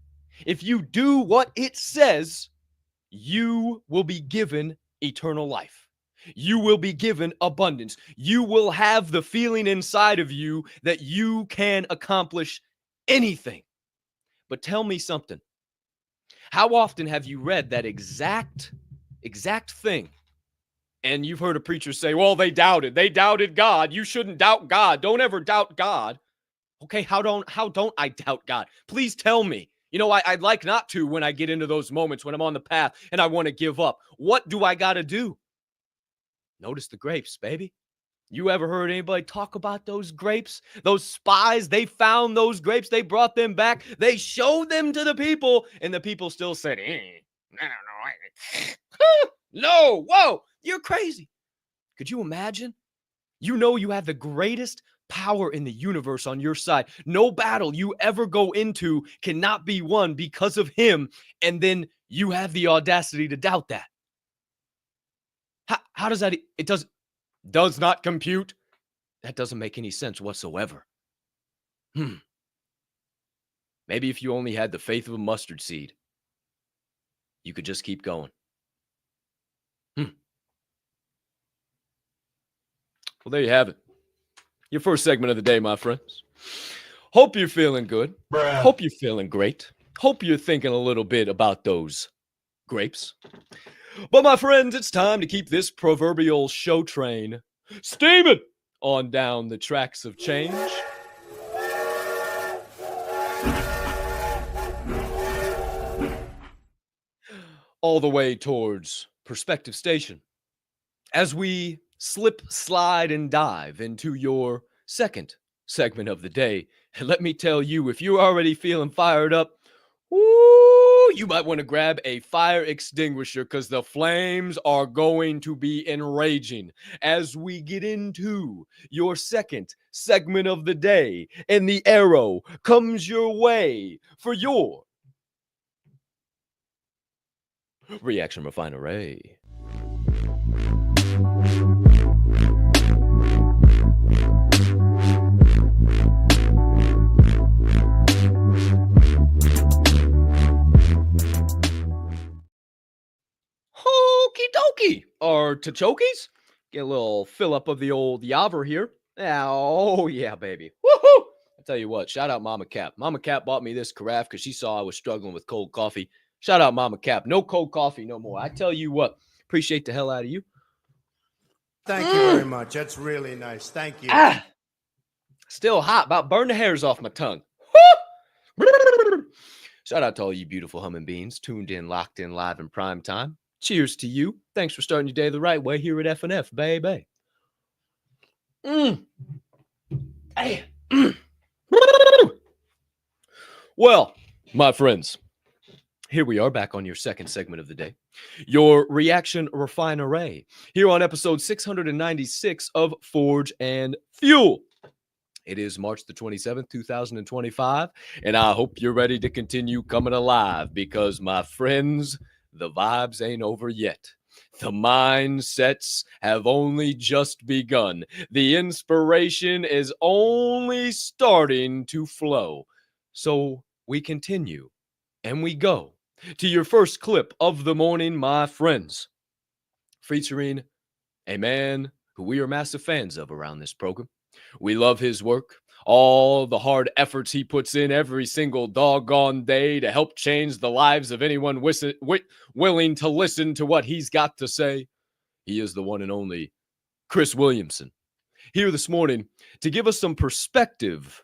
if you do what it says, you will be given eternal life. You will be given abundance. You will have the feeling inside of you that you can accomplish anything. But tell me something. How often have you read that exact thing? And you've heard a preacher say, well, they doubted God. You shouldn't doubt God. Don't ever doubt God. Okay, how don't I doubt God? Please tell me. You know, I'd like not to when I get into those moments when I'm on the path and I want to give up. What do I got to do? Notice the grapes, baby. You ever heard anybody talk about those grapes? Those spies, they found those grapes. They brought them back. They showed them to the people, and the people still said, I don't know. No, whoa, you're crazy. Could you imagine? You know you have the greatest power in the universe on your side. No battle you ever go into cannot be won because of him, and then you have the audacity to doubt that. How does that? It does not compute. That doesn't make any sense whatsoever. Maybe if you only had the faith of a mustard seed, you could just keep going. Well, there you have it. Your first segment of the day, my friends. Hope you're feeling good. Hope you're feeling great. Hope you're thinking a little bit about those grapes. But my friends, it's time to keep this proverbial show train steaming on down the tracks of change. All the way towards Perspective Station. As we slip, slide, and dive into your second segment of the day. And let me tell you, if you're already feeling fired up, you might want to grab a fire extinguisher because the flames are going to be enraging as we get into your second segment of the day. And the arrow comes your way for your Reaction Refinery. Okie dokie. Artichokes. Get a little fill up of the old Yaver here. Oh, yeah, baby. Woohoo! I tell you what, shout out Mama Capp. Mama Capp bought me this carafe because she saw I was struggling with cold coffee. Shout out Mama Capp. No cold coffee no more. I tell you what, appreciate the hell out of you. Thank you very much. That's really nice. Thank you. Still hot. About burned the hairs off my tongue. Shout out to all you beautiful humming beans tuned in, locked in, live in prime time. Cheers to you. Thanks for starting your day the right way here at FNF, baby. Hey. Well, my friends, here we are back on your second segment of the day. Your Reaction Refinery here on episode 696 of Forge and Fuel. It is March the 27th, 2025, and I hope you're ready to continue coming alive because, my friends, the vibes ain't over yet. The mindsets have only just begun. The inspiration is only starting to flow. So we continue and we go to your first clip of the morning, my friends, featuring a man who we are massive fans of around this program. We love his work, all the hard efforts he puts in every single doggone day to help change the lives of anyone willing to listen to what he's got to say. He is the one and only Chris Williamson, here this morning to give us some perspective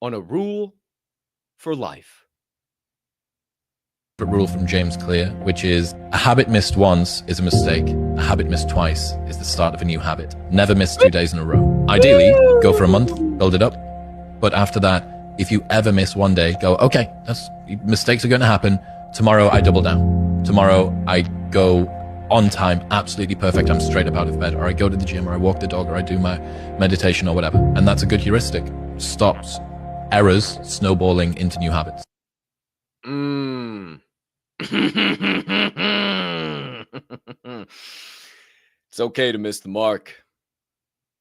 on a rule for life. Rule from James Clear, which is a habit missed once is a mistake. A habit missed twice is the start of a new habit. Never miss 2 days in a row. Ideally, go for a month, build it up. But after that, if you ever miss one day, go, okay, mistakes are going to happen. Tomorrow I double down. Tomorrow I go on time, absolutely perfect. I'm straight up out of bed, or I go to the gym, or I walk the dog, or I do my meditation or whatever. And that's a good heuristic. Stops errors snowballing into new habits. It's okay to miss the mark.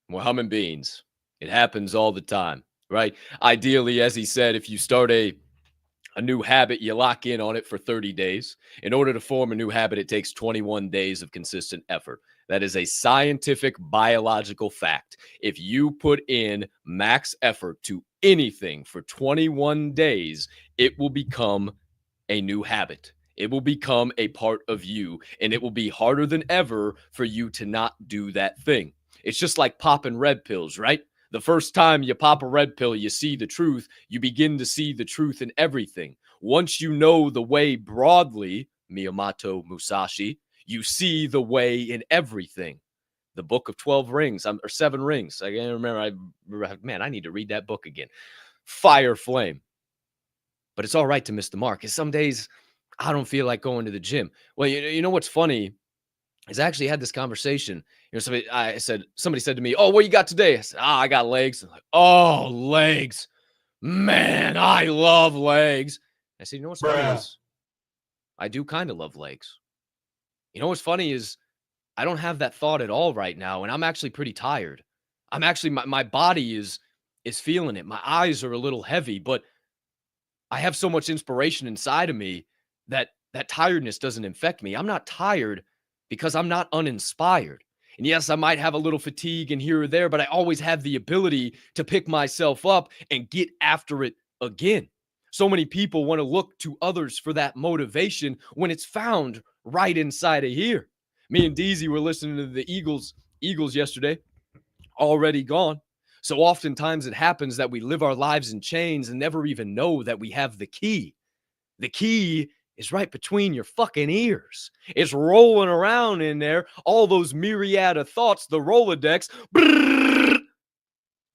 We're humming beans. It happens all the time, right? Ideally, as he said, if you start a new habit, you lock in on it for 30 days. In order to form a new habit, it takes 21 days of consistent effort. That is a scientific biological fact. If you put in max effort to anything for 21 days, it will become a new habit. It will become a part of you, and it will be harder than ever for you to not do that thing. It's just like popping red pills, right? The first time you pop a red pill, you see the truth. You begin to see the truth in everything. Once you know the way broadly, Miyamoto Musashi, you see the way in everything. The Book of 12 Rings, or 7 Rings. I can't remember. Man, I need to read that book again. Fire flame. But it's all right to miss the mark. Because some days I don't feel like going to the gym. Well, you know what's funny is I actually had this conversation. Somebody said to me, "Oh, what you got today?" I said, "I got legs." I'm like, "Oh, legs. Man, I love legs." I said, "You know what's funny is I do kind of love legs. You know what's funny is I don't have that thought at all right now, and I'm actually pretty tired. I'm actually my body is feeling it. My eyes are a little heavy, but I have so much inspiration inside of me that tiredness doesn't infect me. I'm not tired because I'm not uninspired. And yes, I might have a little fatigue in here or there, but I always have the ability to pick myself up and get after it again. So many people want to look to others for that motivation when it's found right inside of here. Me and DZ were listening to the Eagles yesterday, already gone. So oftentimes it happens that we live our lives in chains and never even know that we have the key. The key is right between your fucking ears. It's rolling around in there, all those myriad of thoughts, the Rolodex. Brrr.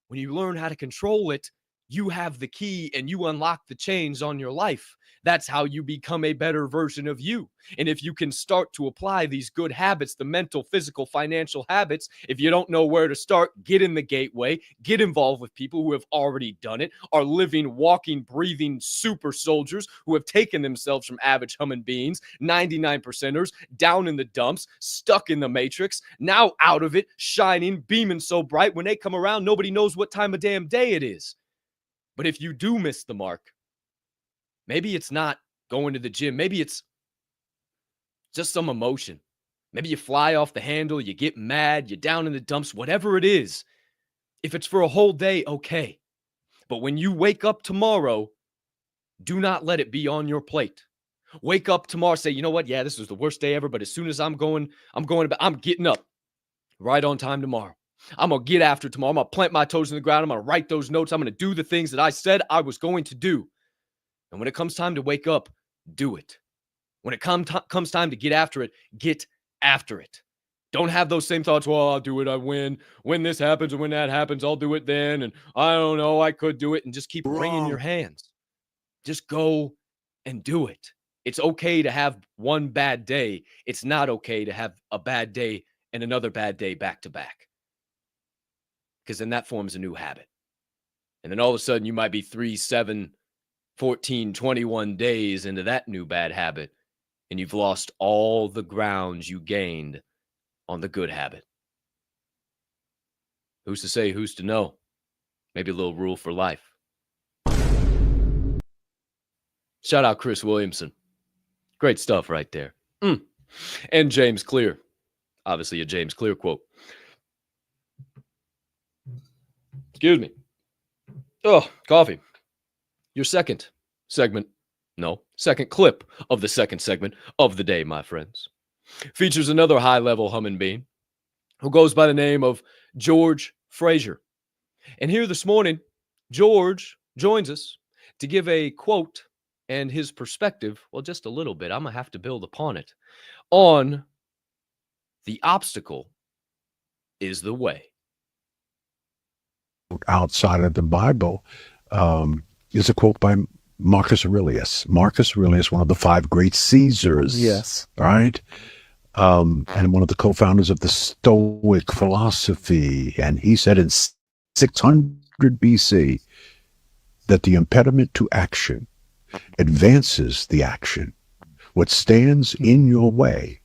When you learn how to control it, you have the key and you unlock the chains on your life. That's how you become a better version of you. And if you can start to apply these good habits, the mental, physical, financial habits, if you don't know where to start, get in the gateway, get involved with people who have already done it, are living, walking, breathing super soldiers who have taken themselves from average human beings, 99%ers, down in the dumps, stuck in the matrix, now out of it, shining, beaming so bright. When they come around, nobody knows what time of damn day it is. But if you do miss the mark, maybe it's not going to the gym. Maybe it's just some emotion. Maybe you fly off the handle, you get mad, you're down in the dumps, whatever it is. If it's for a whole day, okay. But when you wake up tomorrow, do not let it be on your plate. Wake up tomorrow, say, you know what? Yeah, this was the worst day ever, but as soon as I'm getting up right on time tomorrow. I'm going to get after it tomorrow. I'm going to plant my toes in the ground. I'm going to write those notes. I'm going to do the things that I said I was going to do. And when it comes time to wake up, do it. When it comes time to get after it. Don't have those same thoughts. Well, I'll do it. I win. When this happens and when that happens, I'll do it then. And I don't know, I could do it. And just keep wringing your hands. Just go and do it. It's okay to have one bad day. It's not okay to have a bad day and another bad day back to back. Because then that forms a new habit. And then all of a sudden you might be 3, 7, 14, 21 days into that new bad habit, and you've lost all the grounds you gained on the good habit. Who's to say, who's to know? Maybe a little rule for life. Shout out Chris Williamson. Great stuff right there. And James Clear. Obviously a James Clear quote. Excuse me. Oh, coffee. Your second clip of the second segment of the day, my friends, features another high-level human being who goes by the name of George Fraser. And here this morning, George joins us to give a quote and his perspective, well, just a little bit, I'm going to have to build upon it, on the obstacle is the way. Outside of the Bible is a quote by Marcus Aurelius. Marcus Aurelius, one of the 5 great Caesars. Yes. Right? And one of the co-founders of the Stoic philosophy. And he said in 600 BC that the impediment to action advances the action. What stands in your way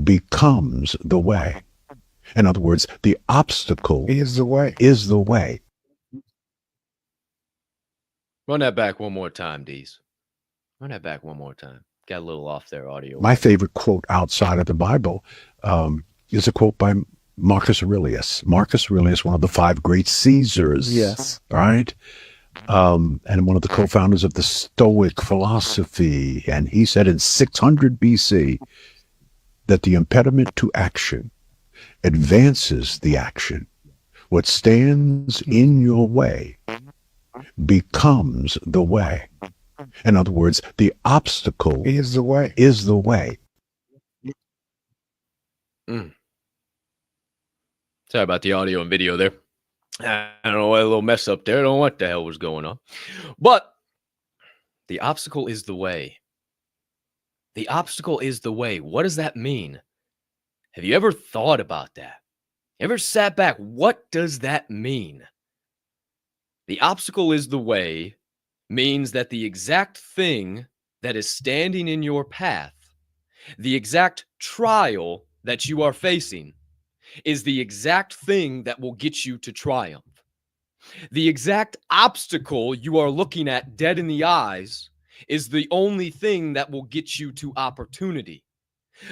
becomes the way. In other words, the obstacle is the way. Run that back one more time, Deez. Run that back one more time. Got a little off there audio. My favorite quote outside of the Bible is a quote by Marcus Aurelius. Marcus Aurelius, one of the 5 great Caesars. Yes. Right? And one of the co-founders of the Stoic philosophy. And he said in 600 BC that the impediment to action advances the action. What stands in your way becomes the way. In other words, the obstacle Is the way. is the way. Sorry about the audio and video there. I don't know, a little mess up there. I don't know what the hell was going on. But the obstacle is the way. The obstacle is the way. What does that mean? Have you ever thought about that? Ever sat back? What does that mean? The obstacle is the way means that the exact thing that is standing in your path, the exact trial that you are facing, is the exact thing that will get you to triumph. The exact obstacle you are looking at dead in the eyes is the only thing that will get you to opportunity.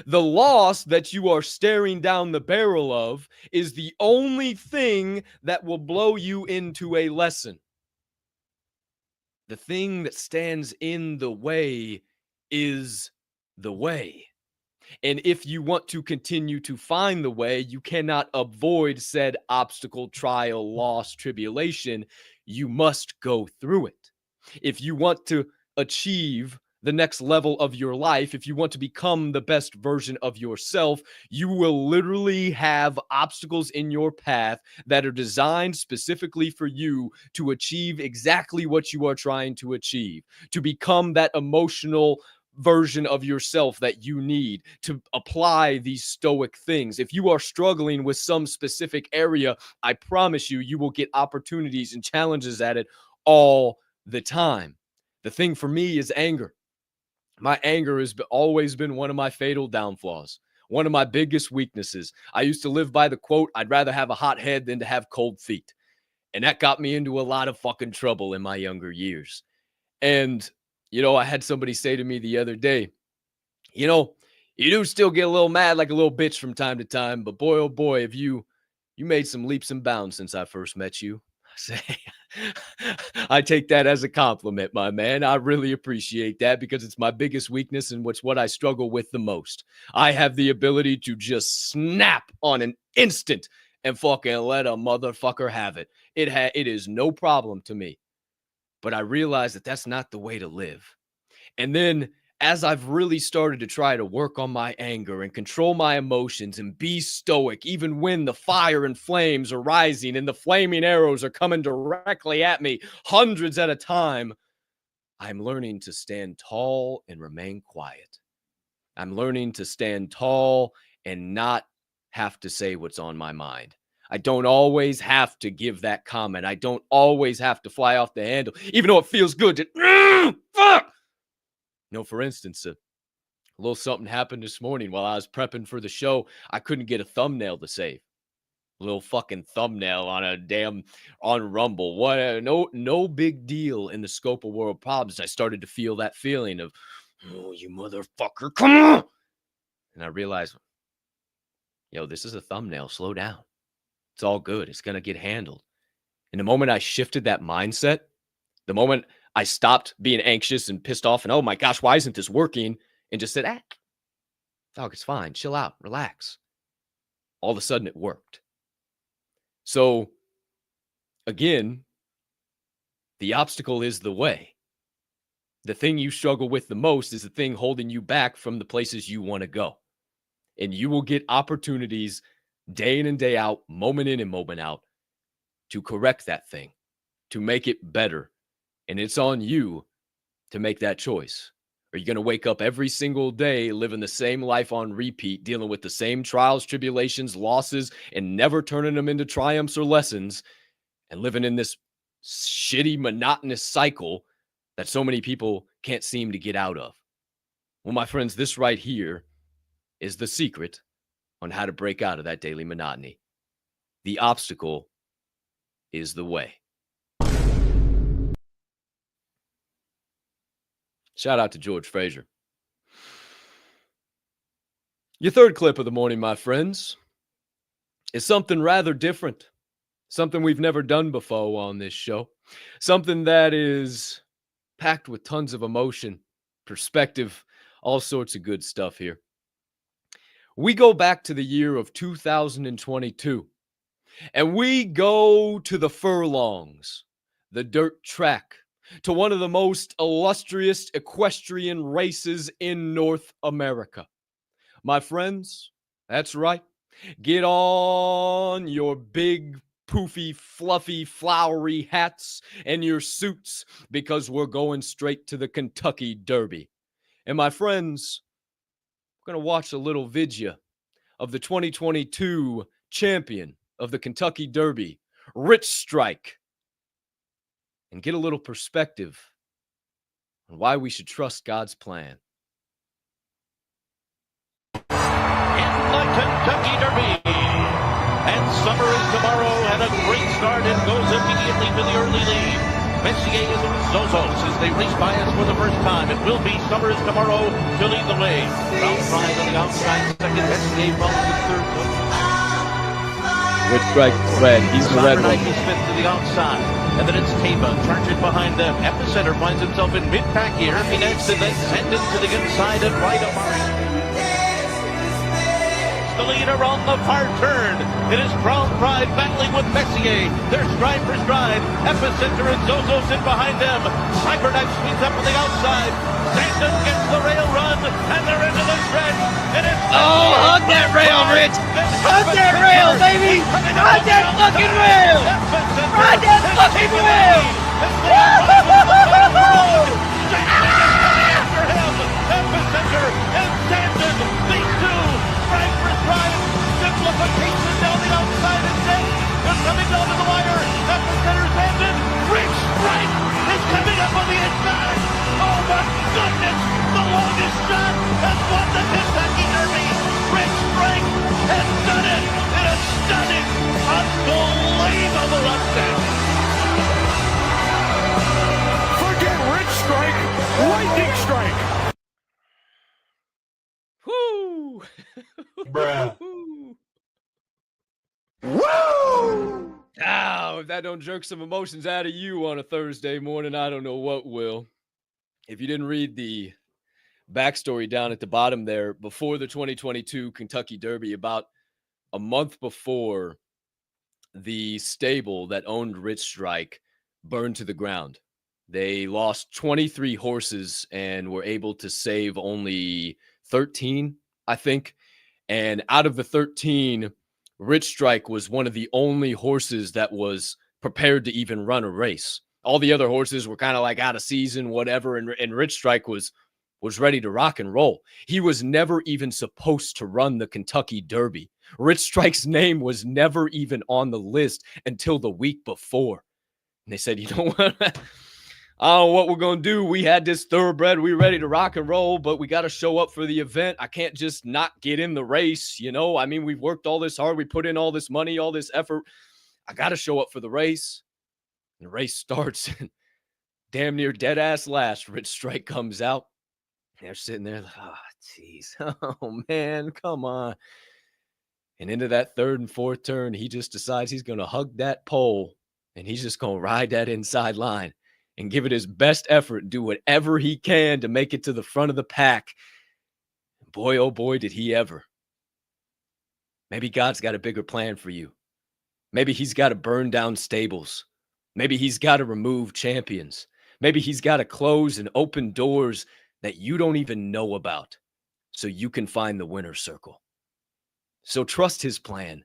The loss that you are staring down the barrel of is the only thing that will blow you into a lesson. The thing that stands in the way is the way. And if you want to continue to find the way, you cannot avoid said obstacle, trial, loss, tribulation. You must go through it. If you want to achieve the next level of your life, if you want to become the best version of yourself, you will literally have obstacles in your path that are designed specifically for you to achieve exactly what you are trying to achieve, to become that emotional version of yourself that you need to apply these stoic things. If you are struggling with some specific area, I promise you, you will get opportunities and challenges at it all the time. The thing for me is anger. My anger has always been one of my fatal downfalls, one of my biggest weaknesses. I used to live by the quote, I'd rather have a hot head than to have cold feet. And that got me into a lot of fucking trouble in my younger years. And you know, I had somebody say to me the other day, you know, you do still get a little mad like a little bitch from time to time, but boy, oh boy, have you made some leaps and bounds since I first met you. I say, I take that as a compliment, my man. I really appreciate that because it's my biggest weakness and what's what I struggle with the most. I have the ability to just snap on an instant and fucking let a motherfucker have it. It is no problem to me. But I realized that that's not the way to live. And then as I've really started to try to work on my anger and control my emotions and be stoic, even when the fire and flames are rising and the flaming arrows are coming directly at me, hundreds at a time, I'm learning to stand tall and remain quiet. I'm learning to stand tall and not have to say what's on my mind. I don't always have to give that comment. I don't always have to fly off the handle, even though it feels good to, fuck. No, for instance, a little something happened this morning while I was prepping for the show. I couldn't get a thumbnail to save. A little fucking thumbnail on Rumble. What? No big deal in the scope of world problems. I started to feel that feeling of, oh, you motherfucker, come on. And I realized, yo, this is a thumbnail. Slow down. It's all good. It's going to get handled. And the moment I shifted that mindset, the moment I stopped being anxious and pissed off and, oh my gosh, why isn't this working? And just said, dog, it's fine. Chill out. Relax. All of a sudden it worked. So again, the obstacle is the way. The thing you struggle with the most is the thing holding you back from the places you want to go. And you will get opportunities day in and day out, moment in and moment out, to correct that thing, to make it better. And it's on you to make that choice. Are you going to wake up every single day living the same life on repeat, dealing with the same trials, tribulations, losses, and never turning them into triumphs or lessons, and living in this shitty, monotonous cycle that so many people can't seem to get out of? Well, my friends, this right here is the secret on how to break out of that daily monotony. The obstacle is the way. Shout out to George Fraser. Your third clip of the morning, my friends, is something rather different, something we've never done before on this show, something that is packed with tons of emotion, perspective, all sorts of good stuff here. We go back to the year of 2022, and we go to the furlongs, the dirt track, to one of the most illustrious equestrian races in North America. My friends, that's right. Get on your big, poofy, fluffy, flowery hats and your suits, because we're going straight to the Kentucky Derby. And my friends, we're going to watch a little video of the 2022 champion of the Kentucky Derby, Rich Strike, and get a little perspective on why we should trust God's plan. In the Kentucky Derby, and summer is tomorrow, and a great start, and goes immediately to the early lead. Messier and Zozos as they race by us for the first time. It will be Summer is Tomorrow to lead the way. Round 5 on the outside, second Messier follows in third. Rich Strike red. He's the red one. Smith to the outside. And then it's Tava charging behind them. Epicenter finds himself in mid-pack here. He next and then Sandin to the inside and right of Murray. The leader on the far turn. It is Crown Pride battling with Messier. They're stride for stride. Epicenter and Zozos in behind them. Cyberknife sweeps up on the outside. Sandin gets the rail run, and they're into the stretch. And it's hug that rail, Rich! Hug that rail, baby! Hug that fucking rail! Ride that fucking rail! Epicenter and Sandin, these two, stride for stride. Simplification down the outside is set. They're coming down to the wire. Epicenter Sandin, Rich Strike is coming up on the inside. Oh my goodness, the longest shot has won the Kentucky Derby. Rich Strike has done it in a stunning, unbelievable upset. Forget Rich Strike, Lightning Strike. Woo! Bruh. Woo! Oh, if that don't jerk some emotions out of you on a Thursday morning, I don't know what will. If you didn't read the backstory down at the bottom there, before the 2022 Kentucky Derby, about a month before, the stable that owned Rich Strike burned to the ground. They lost 23 horses and were able to save only 13, I think. And out of the 13, Rich Strike was one of the only horses that was prepared to even run a race. All the other horses were kind of like out of season, whatever, and Rich Strike was ready to rock and roll. He was never even supposed to run the Kentucky Derby. Rich Strike's name was never even on the list until the week before. And they said, you know what? I don't know what we're going to do. We had this thoroughbred. We're ready to rock and roll, but we got to show up for the event. I can't just not get in the race. You know, I mean, we've worked all this hard. We put in all this money, all this effort. I got to show up for the race. And the race starts. Damn near dead ass last. Rich Strike comes out. They're sitting there like, oh, jeez. Oh, man, come on. And into that third and fourth turn, he just decides he's going to hug that pole, and he's just going to ride that inside line and give it his best effort, do whatever he can to make it to the front of the pack. Boy, oh boy, did he ever. Maybe God's got a bigger plan for you. Maybe he's got to burn down stables. Maybe he's got to remove champions. Maybe he's got to close and open doors that you don't even know about so you can find the winner's circle. So trust his plan.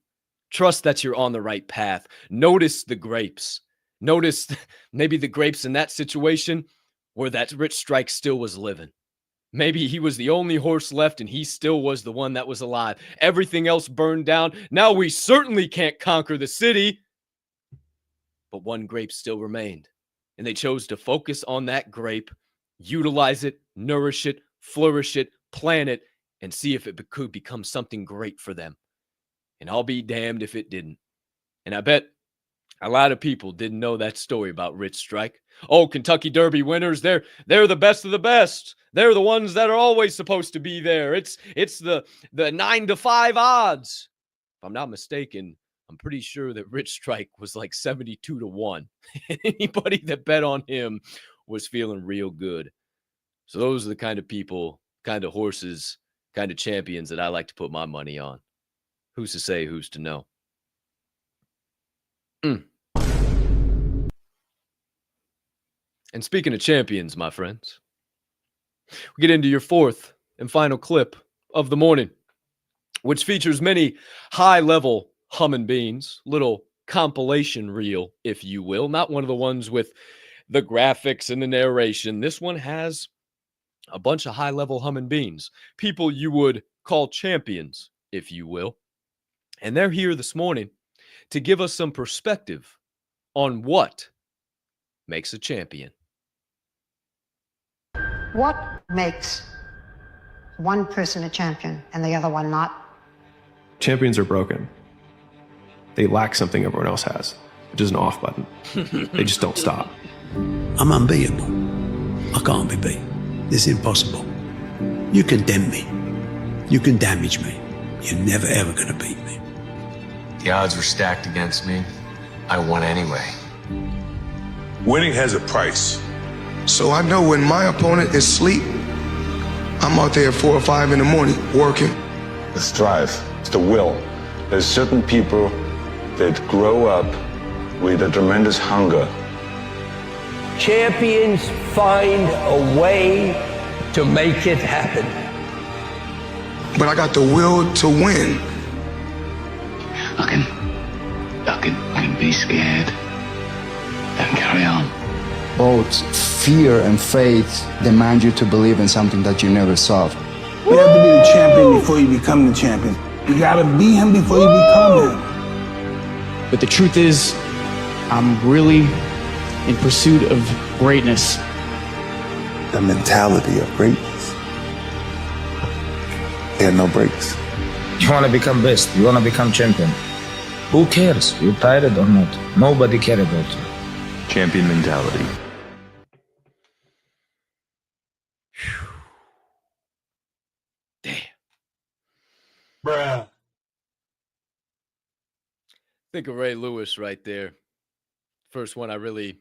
Trust that you're on the right path. Notice the grapes. Notice maybe the grapes in that situation where that Rich Strike still was living. Maybe he was the only horse left and he still was the one that was alive. Everything else burned down. Now we certainly can't conquer the city. But one grape still remained. And they chose to focus on that grape, utilize it, nourish it, flourish it, plant it, and see if it could become something great for them. And I'll be damned if it didn't. And I bet a lot of people didn't know that story about Rich Strike. Oh, Kentucky Derby winners, they're the best of the best. They're the ones that are always supposed to be there. It's the 9 to 5 odds. If I'm not mistaken, I'm pretty sure that Rich Strike was like 72-1. Anybody that bet on him was feeling real good. So those are the kind of people, kind of horses, kind of champions that I like to put my money on. Who's to say, who's to know? And speaking of champions, my friends, we get into your fourth and final clip of the morning, which features many high-level humming beans, little compilation reel, if you will, not one of the ones with the graphics and the narration. This one has a bunch of high-level humming beans, people you would call champions, if you will. And they're here this morning to give us some perspective on what makes a champion. What makes one person a champion and the other one not? Champions are broken. They lack something everyone else has, which is an off button. They just don't stop. I'm unbeatable. I can't be beat. It's impossible. You can dent me. You can damage me. You're never ever going to beat me. The odds were stacked against me. I won anyway. Winning has a price. So I know when my opponent is asleep, I'm out there at 4 or 5 in the morning working. It's drive. It's the will. There's certain people that grow up with a tremendous hunger. Champions find a way to make it happen. But I got the will to win. I can be scared and carry on. Both fear and faith demand you to believe in something that you never saw. You have to be the champion before you become the champion. You gotta be him before you become him. But the truth is, I'm really in pursuit of greatness. The mentality of greatness. There are no breaks. You wanna become best, you wanna become champion. Who cares? You tired or not? Nobody cares about you. Champion mentality. Bruh. Think of Ray Lewis right there. First one I really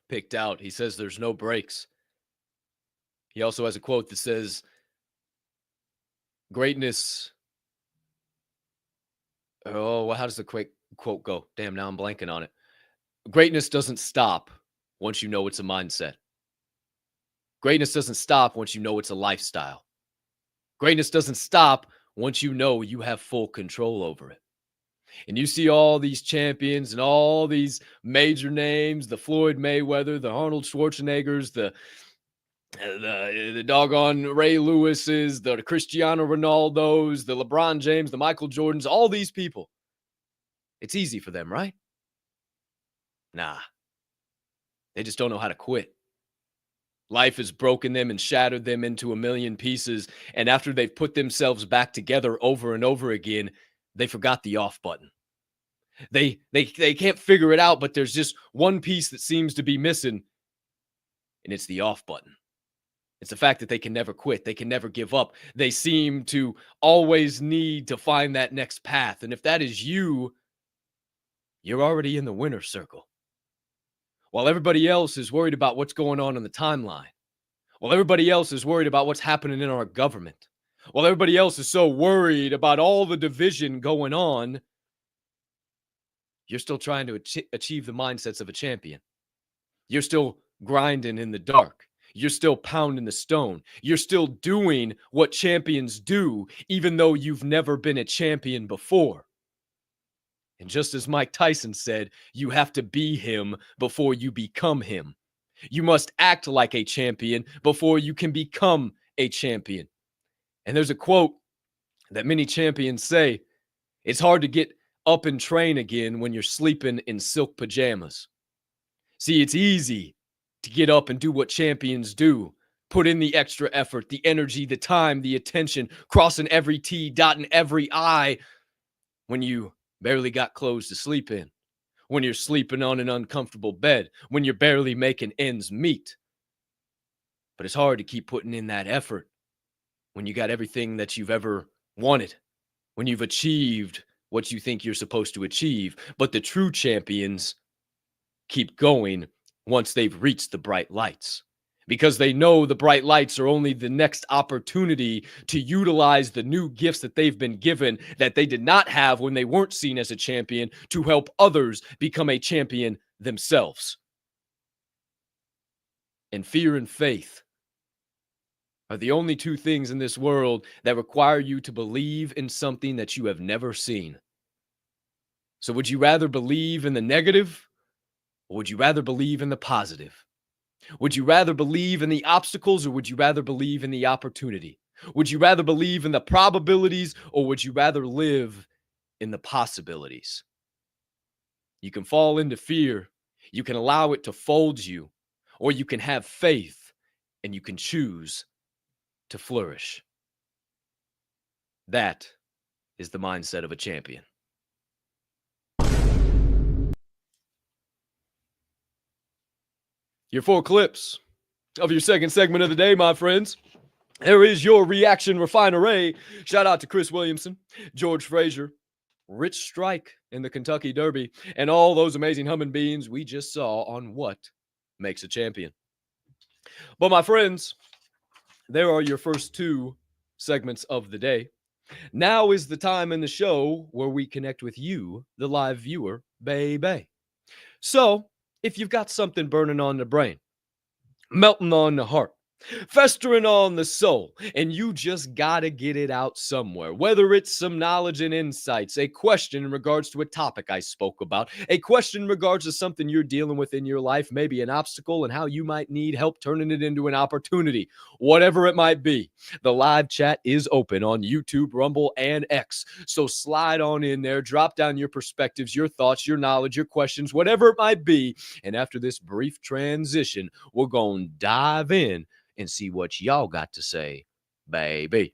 picked out. He says there's no breaks. He also has a quote that says, greatness. Oh, well, how does the quote go? Damn, now I'm blanking on it. Greatness doesn't stop once you know it's a mindset. Greatness doesn't stop once you know it's a lifestyle. Greatness doesn't stop once you know you have full control over it. And you see all these champions and all these major names, the Floyd Mayweather, the Arnold Schwarzeneggers, the doggone Ray Lewis's, the Cristiano Ronaldo's, the LeBron James, the Michael Jordans, all these people. It's easy for them, right? Nah. They just don't know how to quit. Life has broken them and shattered them into a million pieces. And after they've put themselves back together over and over again, they forgot the off button. They can't figure it out, but there's just one piece that seems to be missing, and it's the off button. It's the fact that they can never quit. They can never give up. They seem to always need to find that next path. And if that is you, you're already in the winner's circle. While everybody else is worried about what's going on in the timeline, while everybody else is worried about what's happening in our government, while everybody else is so worried about all the division going on, you're still trying to achieve the mindsets of a champion. You're still grinding in the dark. You're still pounding the stone. You're still doing what champions do, even though you've never been a champion before. And just as Mike Tyson said, you have to be him before you become him. You must act like a champion before you can become a champion. And there's a quote that many champions say, it's hard to get up and train again when you're sleeping in silk pajamas. See, it's easy to get up and do what champions do. Put in the extra effort, the energy, the time, the attention, crossing every T, dotting every I when you barely got clothes to sleep in, when you're sleeping on an uncomfortable bed, when you're barely making ends meet. But it's hard to keep putting in that effort when you got everything that you've ever wanted, when you've achieved what you think you're supposed to achieve. But the true champions keep going once they've reached the bright lights, because they know the bright lights are only the next opportunity to utilize the new gifts that they've been given that they did not have when they weren't seen as a champion, to help others become a champion themselves. And fear and faith are the only two things in this world that require you to believe in something that you have never seen. So would you rather believe in the negative, or would you rather believe in the positive? Would you rather believe in the obstacles, or would you rather believe in the opportunity? Would you rather believe in the probabilities, or would you rather live in the possibilities? You can fall into fear, you can allow it to fold you, or you can have faith and you can choose to flourish. That is the mindset of a champion. Your 4 clips of your second segment of the day, my friends. There is your reaction refinery. Shout out to Chris Williamson, George Frazier, Rich Strike in the Kentucky Derby, and all those amazing humming beans we just saw on What Makes a Champion. But my friends, there are your first 2 segments of the day. Now is the time in the show where we connect with you, the live viewer, baby. So, if you've got something burning on the brain, melting on the heart, festering on the soul, and you just gotta get it out somewhere, whether it's some knowledge and insights, a question in regards to a topic I spoke about, a question in regards to something you're dealing with in your life, maybe an obstacle and how you might need help turning it into an opportunity, whatever it might be. The live chat is open on YouTube, Rumble, and X. So slide on in there, drop down your perspectives, your thoughts, your knowledge, your questions, whatever it might be. And after this brief transition, we're going to dive in and see what y'all got to say, baby.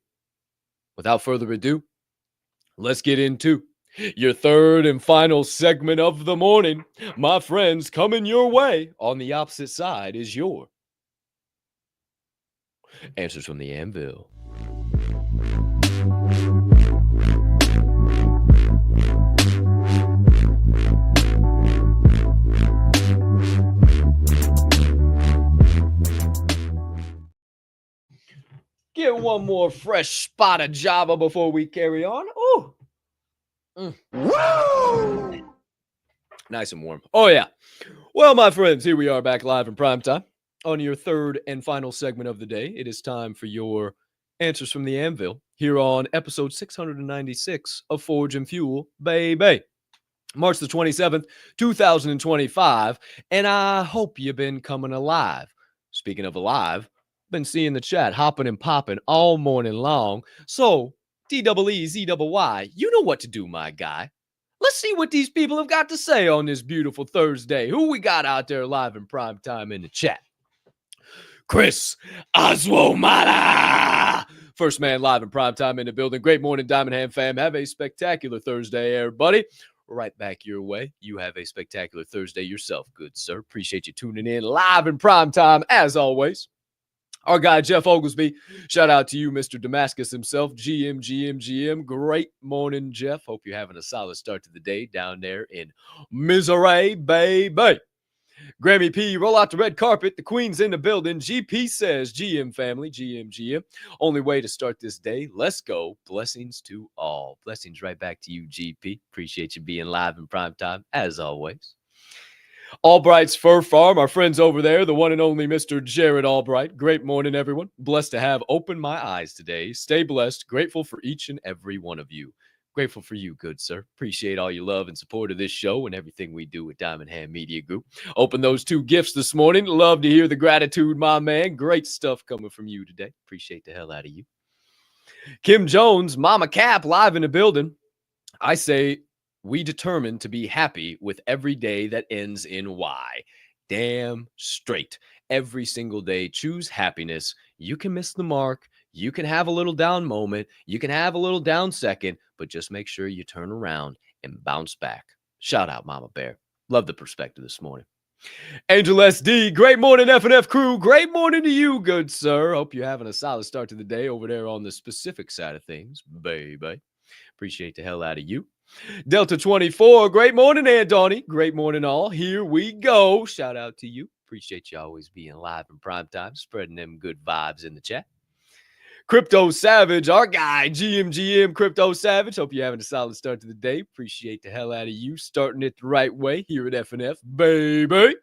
Without further ado, let's get into your third and final segment of the morning. My friends, coming your way on the opposite side is your Answers from the Anvil. Get one more fresh spot of Java before we carry on. Oh, Woo! Nice and warm. Oh, yeah. Well, my friends, here we are back live in prime time on your third and final segment of the day. It is time for your Answers from the Anvil here on episode 696 of Forge and Fuel, baby. March the 27th, 2025. And I hope you've been coming alive. Speaking of alive, been seeing the chat hopping and popping all morning long. So, DEEZYY, you know what to do, my guy. Let's see what these people have got to say on this beautiful Thursday. Who we got out there live in prime time in the chat? Chris Oswomata, first man live in prime time in the building. Great morning, Diamond Hand fam. Have a spectacular Thursday, everybody. Right back your way. You have a spectacular Thursday yourself, good sir. Appreciate you tuning in live in prime time as always. Our guy, Jeff Oglesby, shout out to you, Mr. Damascus himself, GM. Great morning, Jeff. Hope you're having a solid start to the day down there in Missouri, baby. Grammy P, roll out the red carpet. The Queen's in the building. GP says, GM family, GM. Only way to start this day. Let's go. Blessings to all. Blessings right back to you, GP. Appreciate you being live in prime time, as always. Albright's Fur Farm, our friends over there, the one and only Mr. Jared Albright. Great morning, everyone. Blessed to have opened my eyes today. Stay blessed. Grateful for each and every one of you. Grateful for you, good sir. Appreciate all your love and support of this show and everything we do with Diamond Hand Media Group. Open those 2 gifts this morning. Love to hear the gratitude, my man. Great stuff coming from you today. Appreciate the hell out of you. Kim Jones, Mama Capp, live in the building. I say, we determine to be happy with every day that ends in Y. Damn straight. Every single day, choose happiness. You can miss the mark. You can have a little down moment. You can have a little down second, but just make sure you turn around and bounce back. Shout out, Mama Bear. Love the perspective this morning. Angel SD, great morning, F&F crew. Great morning to you, good sir. Hope you're having a solid start to the day over there on the specific side of things, baby. Appreciate the hell out of you. Delta 24, great morning, Andoni. Great morning, all. Here we go. Shout out to you. Appreciate you always being live in prime time, spreading them good vibes in the chat. Crypto Savage, our guy, GMGM Crypto Savage. Hope you're having a solid start to the day. Appreciate the hell out of you starting it the right way here at FNF, baby.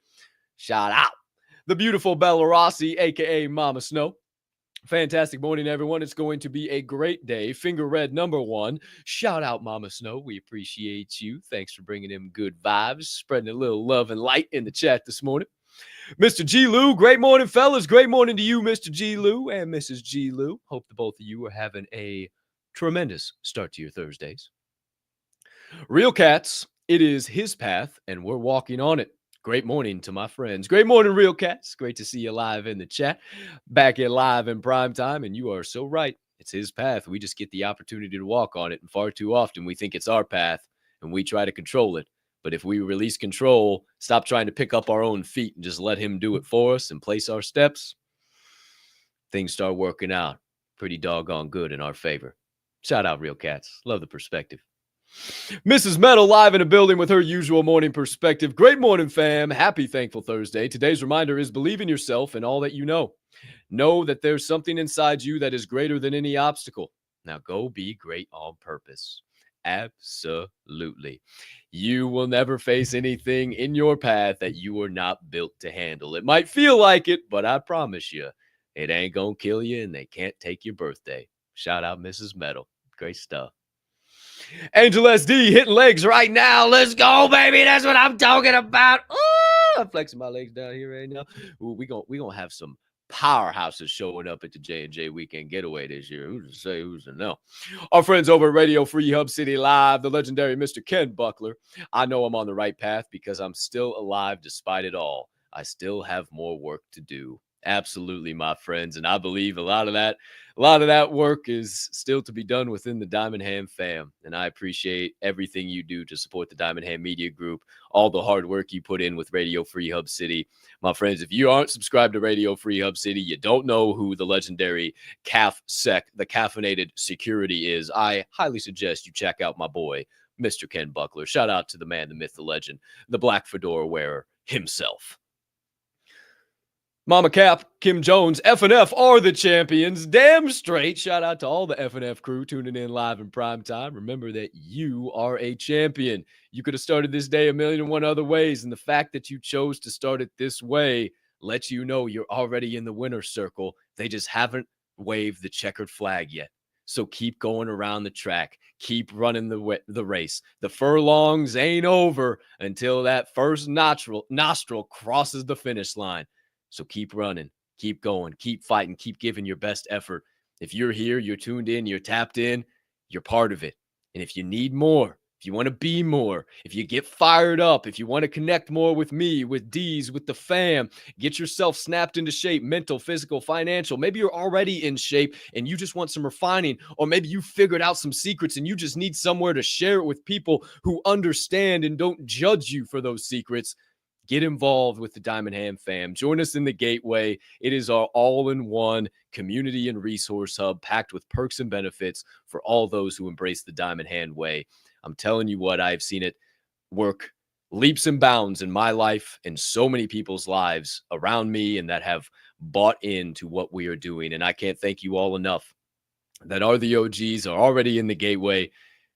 Shout out. The beautiful Bella Rossi, a.k.a. Mama Snow. Fantastic morning, everyone. It's going to be a great day. Finger red number 1. Shout out, Mama Snow. We appreciate you. Thanks for bringing in good vibes, spreading a little love and light in the chat this morning. Mr. G. Lou, great morning, fellas. Great morning to you, Mr. G. Lou and Mrs. G. Lou. Hope the both of you are having a tremendous start to your Thursdays. Real Cats, it is his path, and we're walking on it. Great morning to my friends. Great morning, Real Cats. Great to see you live in the chat. Back at live in prime time, and you are so right. It's his path. We just get the opportunity to walk on it, and far too often we think it's our path, and we try to control it. But if we release control, stop trying to pick up our own feet and just let him do it for us and place our steps, things start working out pretty doggone good in our favor. Shout out, Real Cats. Love the perspective. Mrs. Metal live in a building with her usual morning perspective. Great morning, fam. Happy Thankful Thursday. Today's reminder is believe in yourself and all that you know. Know that there's something inside you that is greater than any obstacle. Now go be great on purpose. Absolutely. You will never face anything in your path that you are not built to handle. It might feel like it, but I promise you, it ain't gonna kill you and they can't take your birthday. Shout out, Mrs. Metal. Great stuff. Angel SD hitting legs right now. Let's go, baby. That's what I'm talking about. Ooh, I'm flexing my legs down here right now. Ooh, we gonna have some powerhouses showing up at the J&J Weekend Getaway this year. Who's to say, who's to know? Our friends over at Radio Free Hub City Live, the legendary Mr. Ken Buckler. I know I'm on the right path because I'm still alive despite it all. I still have more work to do. Absolutely, my friends. And I believe a lot of that work is still to be done within the Diamond Hand fam. And I appreciate everything you do to support the Diamond Hand Media Group, all the hard work you put in with Radio Free Hub City. My friends, if you aren't subscribed to Radio Free Hub City, you don't know who the legendary CAF-SEC, the caffeinated security is. I highly suggest you check out my boy, Mr. Ken Buckler. Shout out to the man, the myth, the legend, the black fedora wearer himself. Mama Capp, Kim Jones, FNF are the champions. Damn straight. Shout out to all the FNF crew tuning in live in prime time. Remember that you are a champion. You could have started this day 1,000,001 other ways, and the fact that you chose to start it this way lets you know you're already in the winner's circle. They just haven't waved the checkered flag yet. So keep going around the track. Keep running the race. The furlongs ain't over until that first nostril crosses the finish line. So keep running, keep going, keep fighting, keep giving your best effort. If you're here, you're tuned in, you're tapped in, you're part of it. And if you need more, if you want to be more, if you get fired up, if you want to connect more with me, with D's, with the fam, get yourself snapped into shape, mental, physical, financial. Maybe you're already in shape and you just want some refining, or maybe you figured out some secrets and you just need somewhere to share it with people who understand and don't judge you for those secrets. Get involved with the Diamond Hand fam. Join us in the Gateway. It is our all-in-one community and resource hub packed with perks and benefits for all those who embrace the Diamond Hand way. I'm telling you what, I've seen it work leaps and bounds in my life and so many people's lives around me and that have bought into what we are doing. And I can't thank you all enough that are the OGs, are already in the Gateway,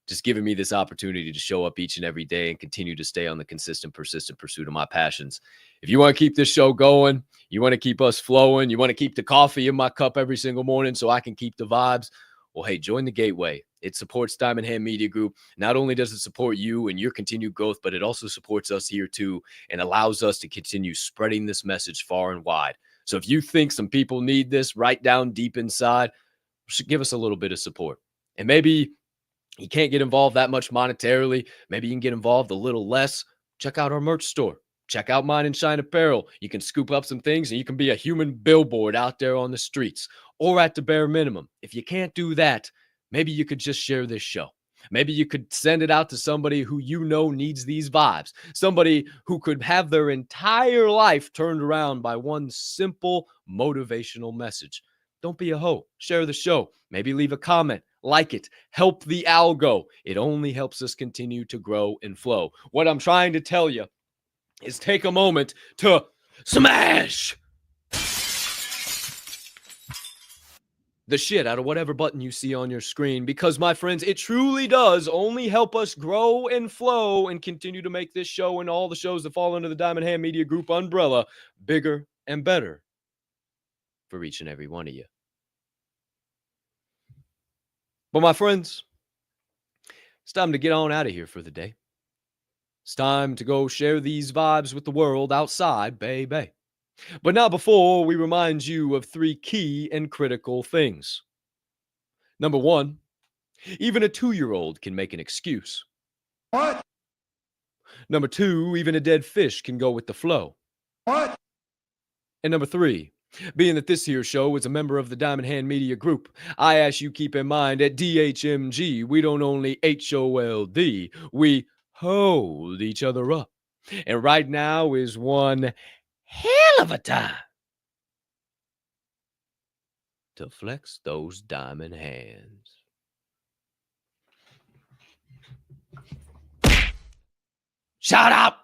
just giving me this opportunity to show up each and every day and continue to stay on the consistent, persistent pursuit of my passions. If you want to keep this show going, you want to keep us flowing, you want to keep the coffee in my cup every single morning so I can keep the vibes, well, hey, join the Gateway. It supports Diamond Hand Media Group. Not only does it support you and your continued growth, but it also supports us here too and allows us to continue spreading this message far and wide. So if you think some people need this right down deep inside, give us a little bit of support. And maybe you can't get involved that much monetarily. Maybe you can get involved a little less. Check out our merch store. Check out Mine and Shine Apparel. You can scoop up some things and you can be a human billboard out there on the streets, or at the bare minimum. If you can't do that, maybe you could just share this show. Maybe you could send it out to somebody who you know needs these vibes. Somebody who could have their entire life turned around by one simple motivational message. Don't be a hoe. Share the show. Maybe leave a comment. like it, help the algo. It only helps us continue to grow and flow. What I'm trying to tell you is take a moment to smash the shit out of whatever button you see on your screen, because, my friends, it truly does only help us grow and flow and continue to make this show and all the shows that fall under the Diamond Hand Media Group umbrella bigger and better for each and every one of you. But, my friends, it's time to get on out of here for the day. It's time to go share these vibes with the world outside, baby. But not before we remind you of 3 key and critical things. Number 1, even a 2-year-old can make an excuse. What? Number 2, even a dead fish can go with the flow. What? And number 3, being that this here show is a member of the Diamond Hand Media Group, I ask you keep in mind at DHMG, we don't only HOLD, we hold each other up. And right now is one hell of a time to flex those diamond hands. Shout out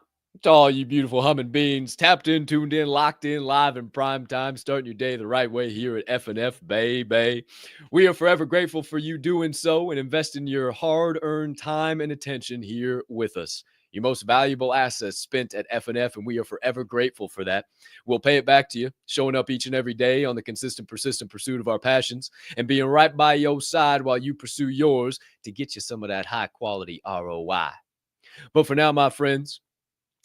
to all you beautiful humming beings, tapped in, tuned in, locked in, live in prime time, starting your day the right way here at F&F, baby. We are forever grateful for you doing so and investing your hard-earned time and attention here with us. Your most valuable assets spent at F&F, and we are forever grateful for that. We'll pay it back to you, showing up each and every day on the consistent, persistent pursuit of our passions and being right by your side while you pursue yours to get you some of that high-quality ROI. But for now, my friends,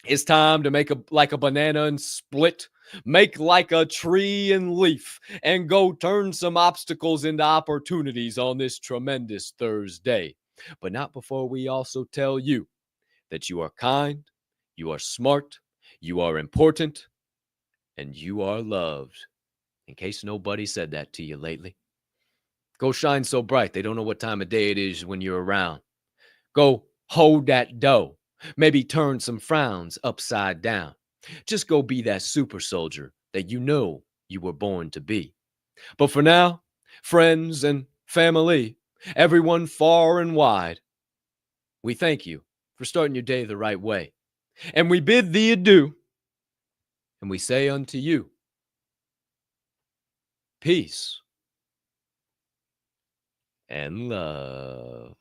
it's time to make like a banana and split, make like a tree and leaf, and go turn some obstacles into opportunities on this tremendous Thursday. But not before we also tell you that you are kind, you are smart, you are important, and you are loved. In case nobody said that to you lately. Go shine so bright they don't know what time of day it is when you're around. Go hold that dough. Maybe turn some frowns upside down. Just go be that super soldier that you know you were born to be. But for now, friends and family, everyone far and wide, we thank you for starting your day the right way. And we bid thee adieu, and we say unto you, peace and love.